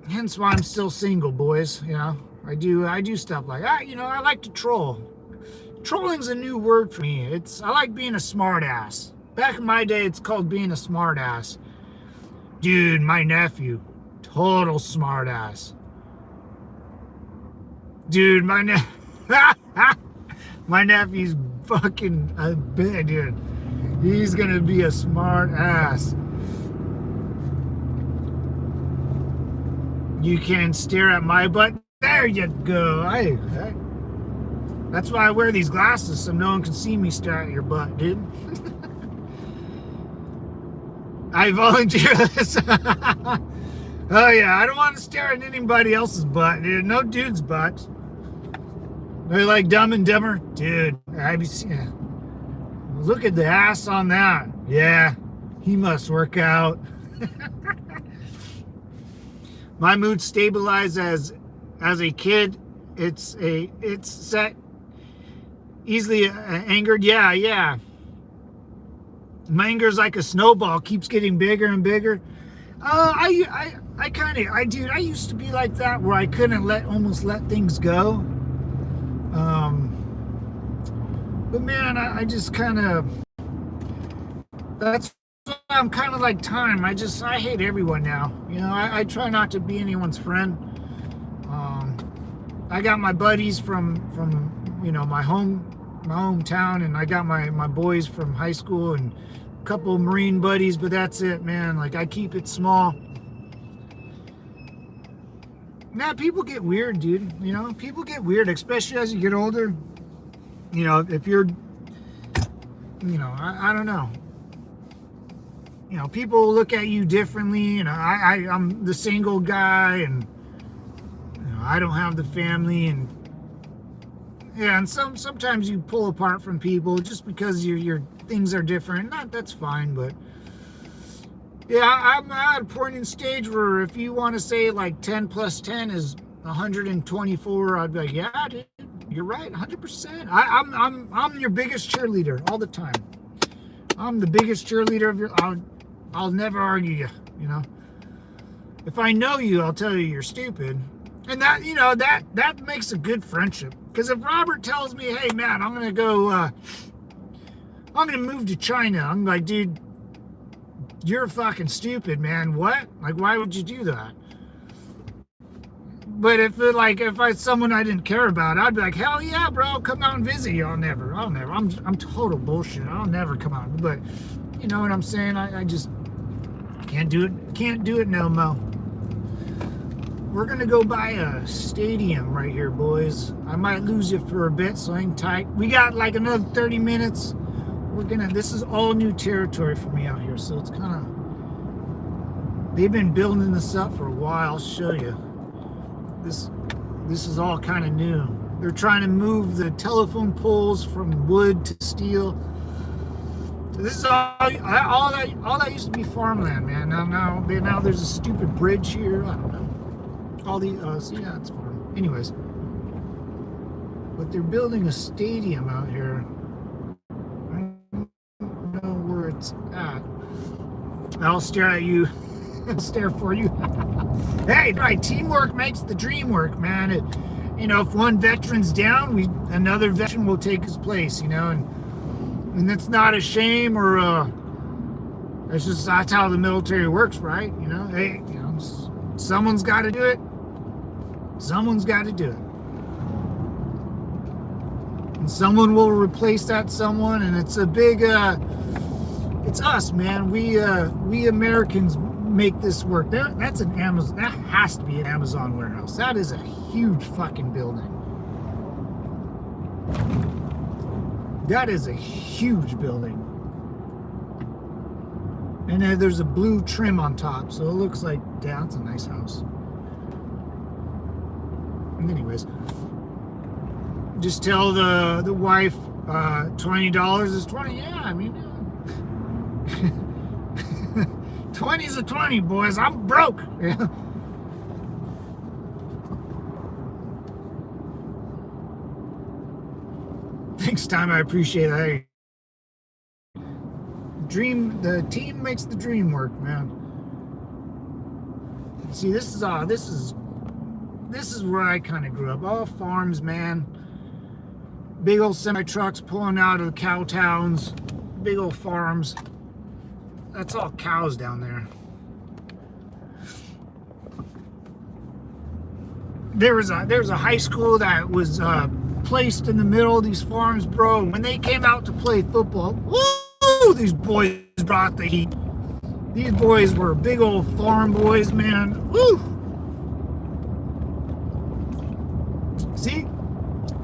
Hence why I'm still single, boys. You know, I do stuff like that. You know, I like to troll. Trolling's a new word for me. I like being a smart ass. Back in my day, it's called being a smart ass. Dude, my nephew, total smart ass. Dude, my nephew's fucking a bit, dude. He's gonna be a smart ass. You can stare at my butt. There you go. That's why I wear these glasses, so no one can see me stare at your butt, dude. I volunteer this. Oh yeah, I don't want to stare at anybody else's butt, dude. No dude's butt. They're like Dumb and Dumber, dude. Have you seen? Look at the ass on that. Yeah, he must work out. My mood stabilized as a kid. It's set easily angered. Yeah. My anger's like a snowball, keeps getting bigger and bigger. I used to be like that where I couldn't almost let things go. But man, I just kind of, that's why I'm kind of like time. I hate everyone now. You know, I try not to be anyone's friend. I got my buddies from you know, my hometown, and I got my boys from high school and a couple of Marine buddies, but that's it, man. Like, I keep it small. Now, people get weird, dude. You know, people get weird, especially as you get older. You know, if you're, you know, I don't know. You know, people look at you differently. You know, I'm the single guy, and you know, I don't have the family, and yeah, and sometimes you pull apart from people just because your things are different. That's fine, but yeah, I'm at a point in stage where if you want to say like 10 plus 10 is 124, I'd be like, yeah, dude, You're right, 100%. I'm your biggest cheerleader all the time. I'm the biggest cheerleader of your. I'll never argue you. You know, if I know you, I'll tell you you're stupid, and that that makes a good friendship. Because if Robert tells me, hey man, I'm gonna move to China, I'm like, dude, you're fucking stupid, man. What? Like, why would you do that? But if it's someone I didn't care about, I'd be like, hell yeah, bro, come out and visit you. I'll never. I'm total bullshit. I'll never come out. But you know what I'm saying? I just can't do it. Can't do it no mo. We're gonna go by a stadium right here, boys. I might lose you for a bit, so hang tight. We got like another 30 minutes. This is all new territory for me out here, so it's kind of. They've been building this up for a while. I'll show you. This is all kind of new. They're trying to move the telephone poles from wood to steel. So this is all that used to be farmland, man. Now there's a stupid bridge here. I don't know. All the see, yeah, it's farm. Anyways, but they're building a stadium out here. I don't know where it's at. I'll stare at you. Stare for you. Hey, right, teamwork makes the dream work, man. If one veteran's down, another veteran will take his place, and that's not a shame or that's how the military works, right? Hey, someone's got to do it. Someone's got to do it. And someone will replace that someone, and it's a big it's us, man. We Americans make this work. That's an Amazon. That has to be an Amazon warehouse. That is a huge fucking building. That is a huge building. And then there's a blue trim on top, so it looks like, yeah, that's a nice house. And anyways, just tell the wife $20 is 20. Yeah, I mean. 20's a 20, boys. I'm broke. Yeah. Thanks, Time. I appreciate that. The team makes the dream work, man. See, this is where I kind of grew up. All farms, man. Big old semi trucks pulling out of the cow towns. Big old farms. That's all cows down there. There was a high school that was placed in the middle of these farms, bro. When they came out to play football, woo! These boys brought the heat. These boys were big old farm boys, man. Woo! See,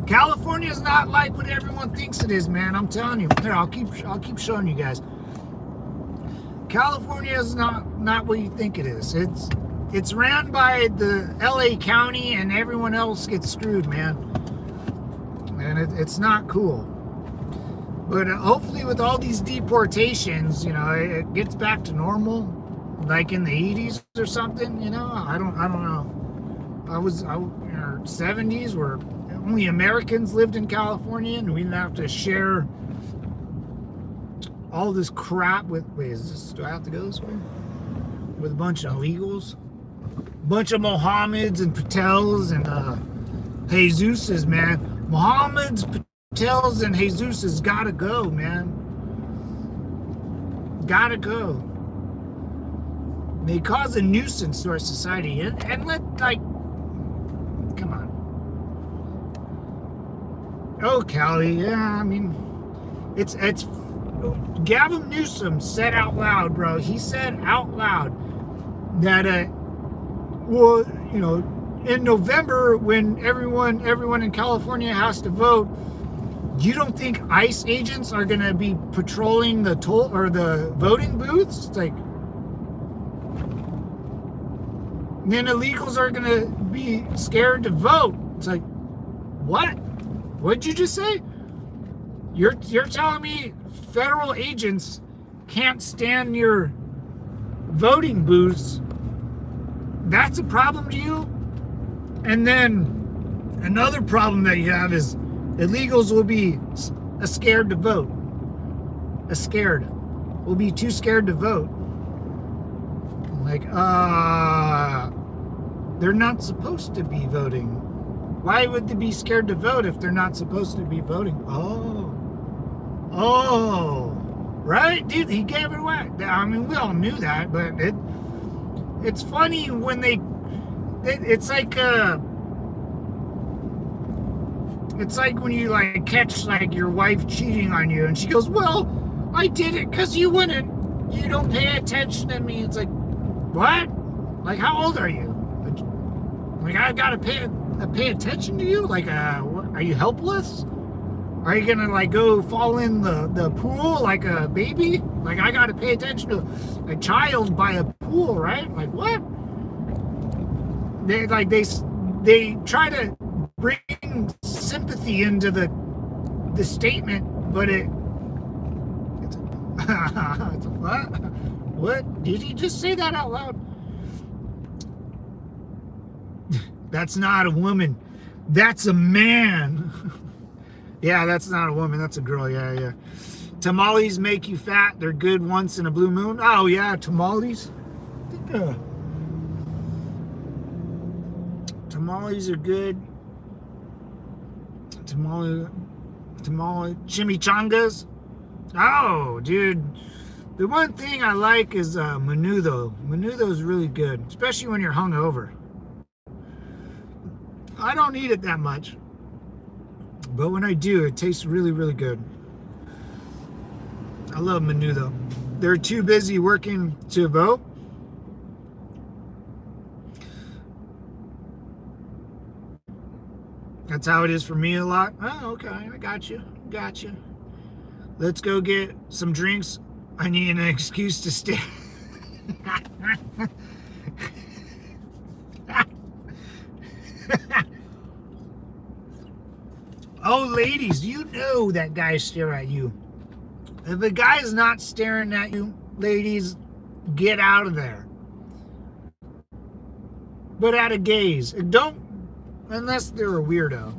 California is not like what everyone thinks it is, man. I'm telling you. Here, I'll keep showing you guys. California is not what you think it is. It's ran by the LA County, and everyone else gets screwed, man. And it's not cool. But hopefully, with all these deportations, it gets back to normal, like in the 80s or something. I don't know. I was in our 70s where only Americans lived in California, and we didn't have to share all this crap with. Wait, do I have to go this way? With a bunch of illegals, a bunch of Mohammeds and Patels and Jesuses, man. Mohammeds, Patels, and Jesuses gotta go, man. Gotta go. They cause a nuisance to our society, and come on. Oh, Cali, yeah, I mean, it's. Gavin Newsom said out loud, bro. He said out loud that, in November when everyone in California has to vote, you don't think ICE agents are gonna be patrolling the toll or the voting booths? It's like, then illegals are gonna be scared to vote. It's like, what? What'd you just say? You're telling me federal agents can't stand near voting booths? That's a problem to you? And then another problem that you have is Illegals will be scared to vote. Scared. Will be too scared to vote. Like, they're not supposed to be voting. Why would they be scared to vote if they're not supposed to be voting? Oh, right, dude. He gave it away. I mean, we all knew that, but it's funny when it's like when you like catch like your wife cheating on you, and she goes, "Well, I did it because you don't pay attention to me." It's like, what? Like, how old are you? Like, I gotta pay attention to you? Like, are you helpless? Are you gonna like go fall in the pool like a baby? Like, I gotta pay attention to a child by a pool, right? Like, what? They try to bring sympathy into the statement, but it's what? What? Did he just say that out loud? That's not a woman. That's a man. Yeah, that's not a woman. That's a girl. Yeah. Tamales make you fat. They're good once in a blue moon. Oh, yeah, tamales. I think, tamales are good. Tamale chimichangas. Oh, dude. The one thing I like is menudo. Menudo is really good, especially when you're hungover. I don't eat it that much, but when I do, it tastes really, really good. I love menudo. They're too busy working to vote. That's how it is for me a lot. Oh, okay, I got you. Let's go get some drinks. I need an excuse to stay. Oh, ladies, you know that guys stare at you. If a guy's not staring at you, ladies, get out of there. But at a gaze. Don't, unless they're a weirdo.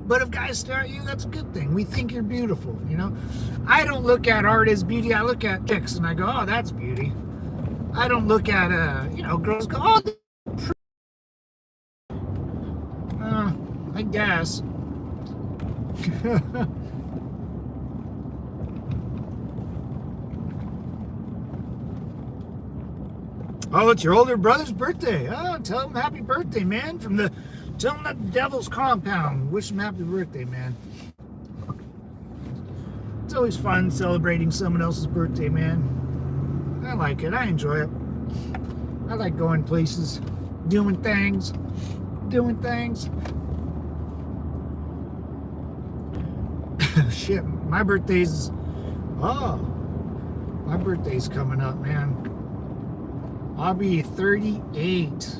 But if guys stare at you, that's a good thing. We think you're beautiful, you know? I don't look at art as beauty. I look at chicks and I go, oh, that's beauty. I don't look at, girls go, oh, pretty. I guess. Oh, it's your older brother's birthday. Oh, tell him happy birthday, man. Tell him at the Devil's Compound. Wish him happy birthday, man. It's always fun celebrating someone else's birthday, man. I like it. I enjoy it. I like going places, doing things. Shit, my birthday's coming up, man. I'll be 38.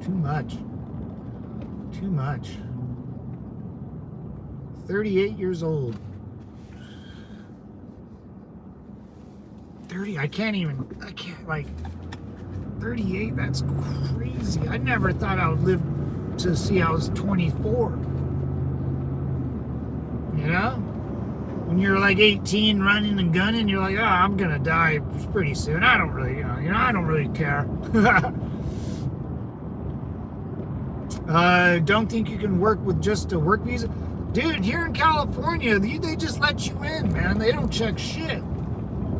Too much. 38 years old. 38, that's crazy. I never thought I would live to see I was 24. You know? When you're like 18 running and gunning, you're like, oh, I'm gonna die pretty soon. I don't really, I don't really care. Don't think you can work with just a work visa? Dude, here in California, they just let you in, man. They don't check shit.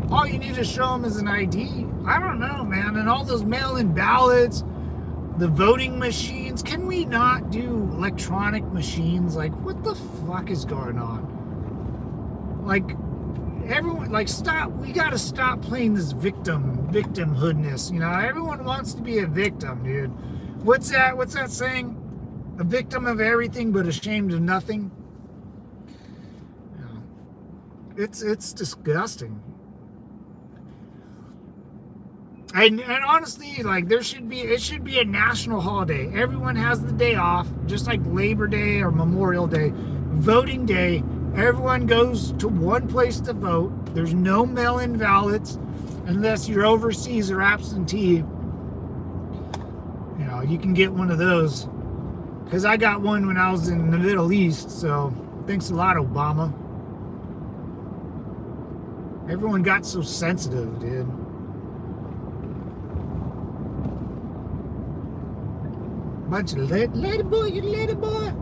All you need to show them is an ID. I don't know, man. And all those mail-in ballots, the voting machines. Can we not do electronic machines? Like, what the fuck is going on? Like, everyone, like, stop. We gotta stop playing this victimhoodness. Everyone wants to be a victim, dude. What's that saying? A victim of everything but ashamed of nothing. It's disgusting. And honestly, like, it should be a national holiday. Everyone has the day off, just like Labor Day or Memorial Day. Voting day, everyone goes to one place to vote. There's no mail-in ballots unless you're overseas or absentee. You can get one of those. Because I got one when I was in the Middle East, so thanks a lot, Obama. Everyone got so sensitive, dude. Bunch of lady boy, you lady boy.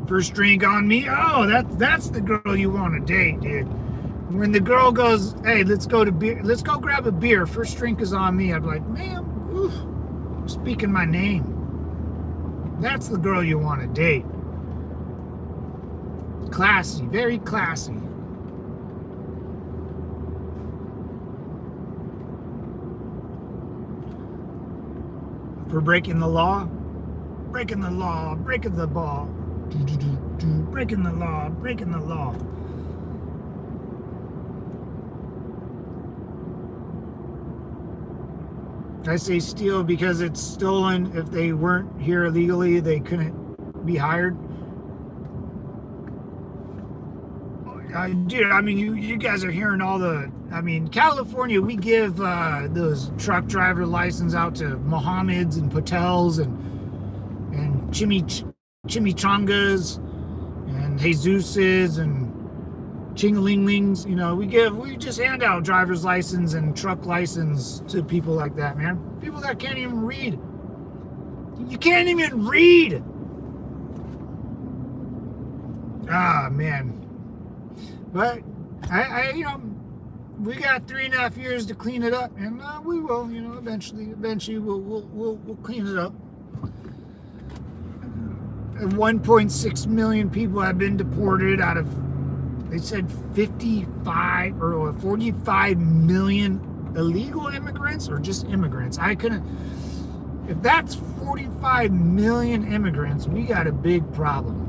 First drink on me. Oh, that's the girl you want to date, dude. When the girl goes, hey, let's go grab a beer. First drink is on me. I'd be like, ma'am, oof, speaking my name. That's the girl you want to date. Classy, very classy. For breaking the law, breaking the law, breaking the ball, breaking the law, breaking the law. I say steal because it's stolen. If they weren't here illegally, they couldn't be hired. Dude, I mean, you guys are hearing all the... I mean, California, we give those truck driver license out to Mohammeds and Patels and Chimichangas and Jesuses and Chingalinglings. You know, we just hand out driver's license and truck license to people like that, man. People that can't even read. You can't even read. Ah, man. But I you know, we got 3.5 years to clean it up, and we will, you know, eventually we'll clean it up. And 1.6 million people have been deported out of, they said 55 or 45 million illegal immigrants or just immigrants. I couldn't. If that's 45 million immigrants, we got a big problem.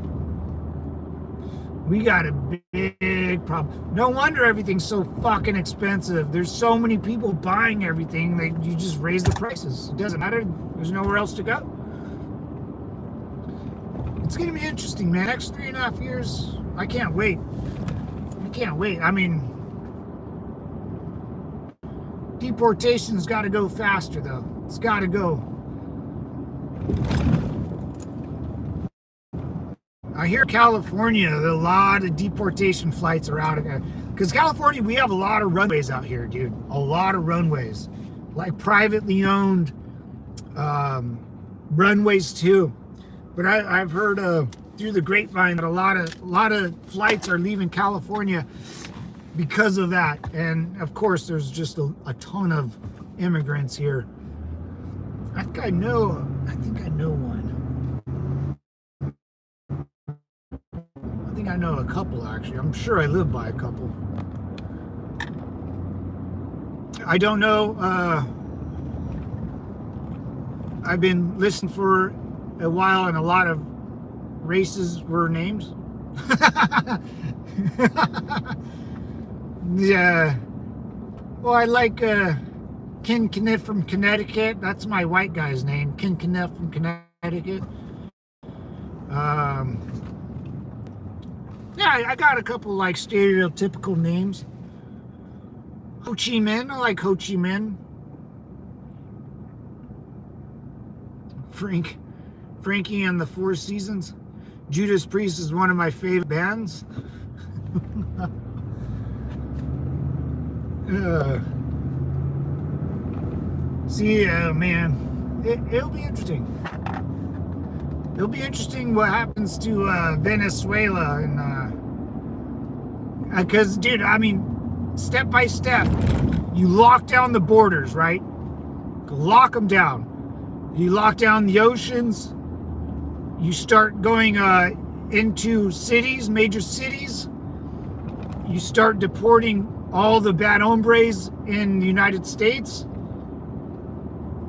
We got a big problem. No wonder everything's so fucking expensive. There's so many people buying everything that you just raise the prices. It doesn't matter. There's nowhere else to go. It's going to be interesting, man. Next 3.5 years, I can't wait. I can't wait. I mean, deportation's got to go faster, though. It's got to go. I hear California, a lot of deportation flights are out of there. Because California, we have a lot of runways out here, dude. A lot of runways. Like privately owned runways, too. But I've heard through the grapevine that a lot of flights are leaving California because of that. And, of course, there's just a ton of immigrants here. I think I know one. I think I know a couple, actually. I'm sure I live by a couple. I don't know. I've been listening for a while, and a lot of races were names. Yeah. Well, I like Ken Kniff from Connecticut. That's my white guy's name. Ken Kniff from Connecticut. Yeah, I got a couple like stereotypical names. Ho Chi Minh, I like Ho Chi Minh. Frankie and the Four Seasons. Judas Priest is one of my favorite bands. See, man, it'll be interesting. It'll be interesting what happens to Venezuela, and because, dude, I mean, step by step, you lock down the borders, right? Lock them down. You lock down the oceans. You start going into cities, major cities. You start deporting all the bad hombres in the United States,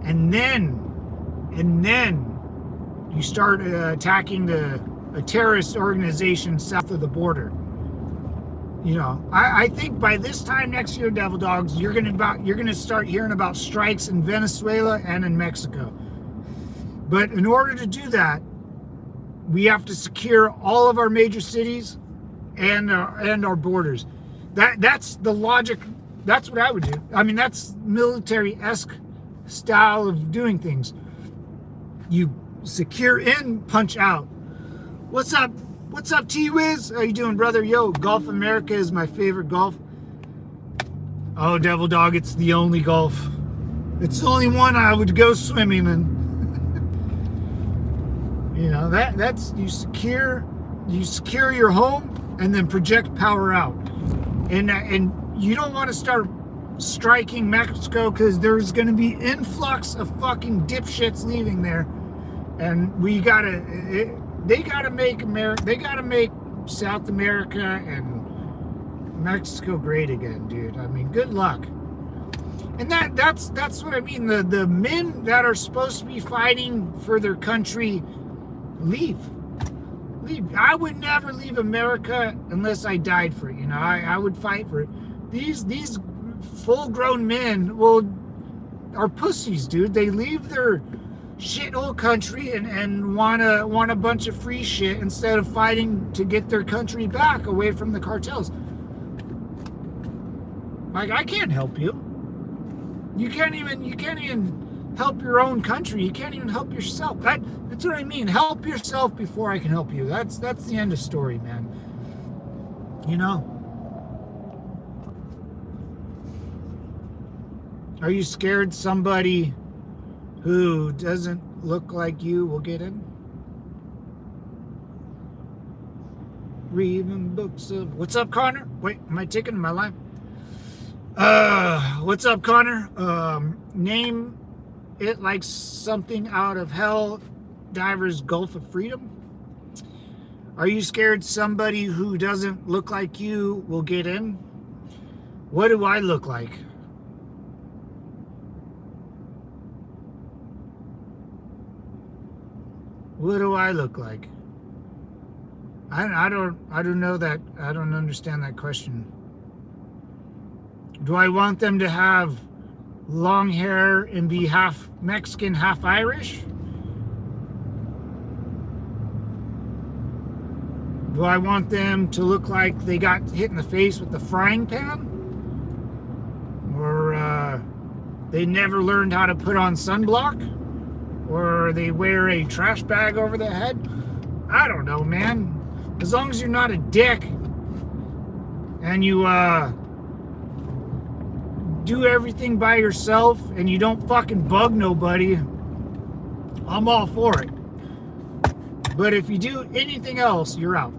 and then you start attacking a terrorist organization south of the border. You know, I think by this time next year, Devil Dogs, you're gonna start hearing about strikes in Venezuela and in Mexico. But in order to do that, we have to secure all of our major cities and our borders. That's the logic. That's what I would do. I mean, that's military-esque style of doing things. You secure in, punch out. What's up? What's up, T-Wiz? How you doing, brother? Yo, Golf America is my favorite golf. Oh, Devil Dog, it's the only golf. It's the only one I would go swimming in. You know, that's you secure your home and then project power out. And you don't want to start striking Mexico because there's going to be influx of fucking dipshits leaving there, and they gotta make South America and Mexico great again, dude. I mean, good luck. And that's what I mean. The men that are supposed to be fighting for their country leave. I would never leave America unless I died for it. You know, I would fight for it. These full-grown men are pussies, dude. They leave their shithole country and want a bunch of free shit instead of fighting to get their country back away from the cartels. Like, I can't help you. You can't even help your own country. You can't even help yourself. That's what I mean. Help yourself before I can help you. That's the end of story, man. You know? Are you scared somebody who doesn't look like you will get in? Reading books of... What's up, Connor? Wait, am I taking my line? What's up, Connor? Name it like something out of Hell Divers Gulf of Freedom. Are you scared somebody who doesn't look like you will get in? What do I look like? What do I look like? I don't know that. I don't understand that question. Do I want them to have long hair and be half Mexican, half Irish? Do I want them to look like they got hit in the face with the frying pan? Or they never learned how to put on sunblock? Or they wear a trash bag over their head? I don't know, man. As long as you're not a dick and you do everything by yourself and you don't fucking bug nobody, I'm all for it. But if you do anything else, you're out.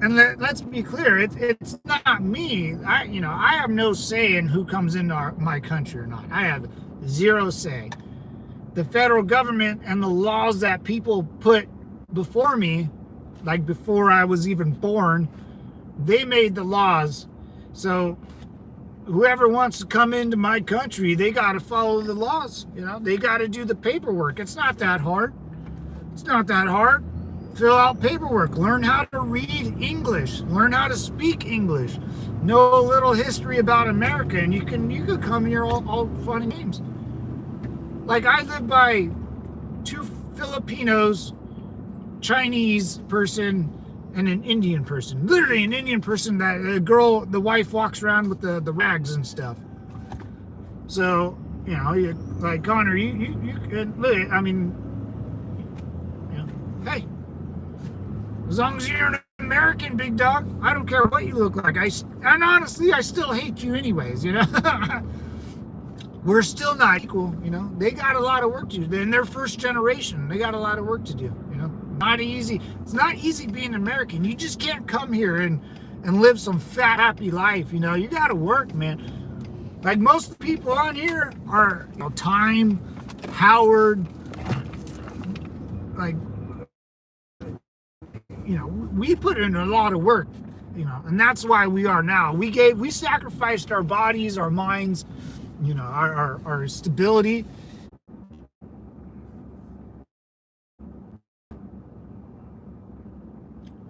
And let's be clear, it's not me. I have no say in who comes into my country or not. I have zero say. The federal government and the laws that people put before me, like before I was even born, they made the laws. So whoever wants to come into my country, they got to follow the laws. You know, they got to do the paperwork. It's not that hard. It's not that hard. Fill out paperwork. Learn how to read English. Learn how to speak English. Know a little history about America, and you could come here all fun and games. Like, I live by 2 Filipinos, Chinese person, and an Indian person. Literally an Indian person that the wife walks around with the rags and stuff. So, you know, like, Connor, you can, I mean, you know, hey, as long as you're an American, big dog, I don't care what you look like. And honestly, I still hate you anyways, you know? We're still not equal, you know. They got a lot of work to do. In their first generation, they got a lot of work to do, you know. Not easy. It's not easy being American. You just can't come here and live some fat, happy life, you know. You got to work, man. Like, most of the people on here are, you know, Time, Howard, like, you know, we put in a lot of work, you know, and that's why we are now. We sacrificed our bodies, our minds, you know, our stability.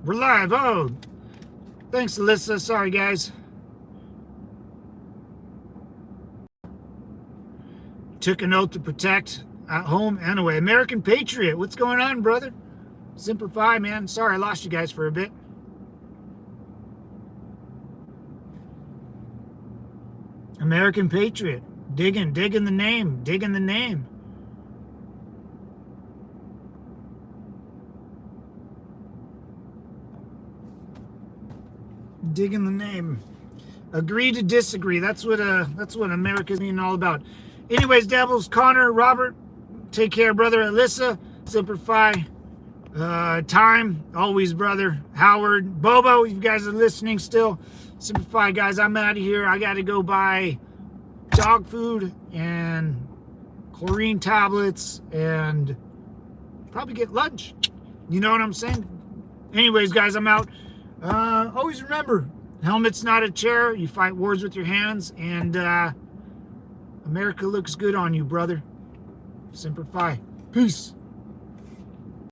We're live. Oh, thanks, Alyssa. Sorry, guys. Took an oath to protect at home and away. American Patriot. What's going on, brother? Semper Fi, man. Sorry, I lost you guys for a bit. American Patriot. Digging the name. Digging the name. Digging the name. Agree to disagree. That's what America's being all about. Anyways, Devils, Connor, Robert, take care, brother. Alyssa, Semper Fi. Time, always, brother. Howard, Bobo, you guys are listening still. Semper Fi, guys. I'm out of here. I got to go buy dog food and chlorine tablets and probably get lunch. You know what I'm saying? Anyways, guys, I'm out. Always remember, helmet's not a chair. You fight wars with your hands, and America looks good on you, brother. Semper Fi. Peace.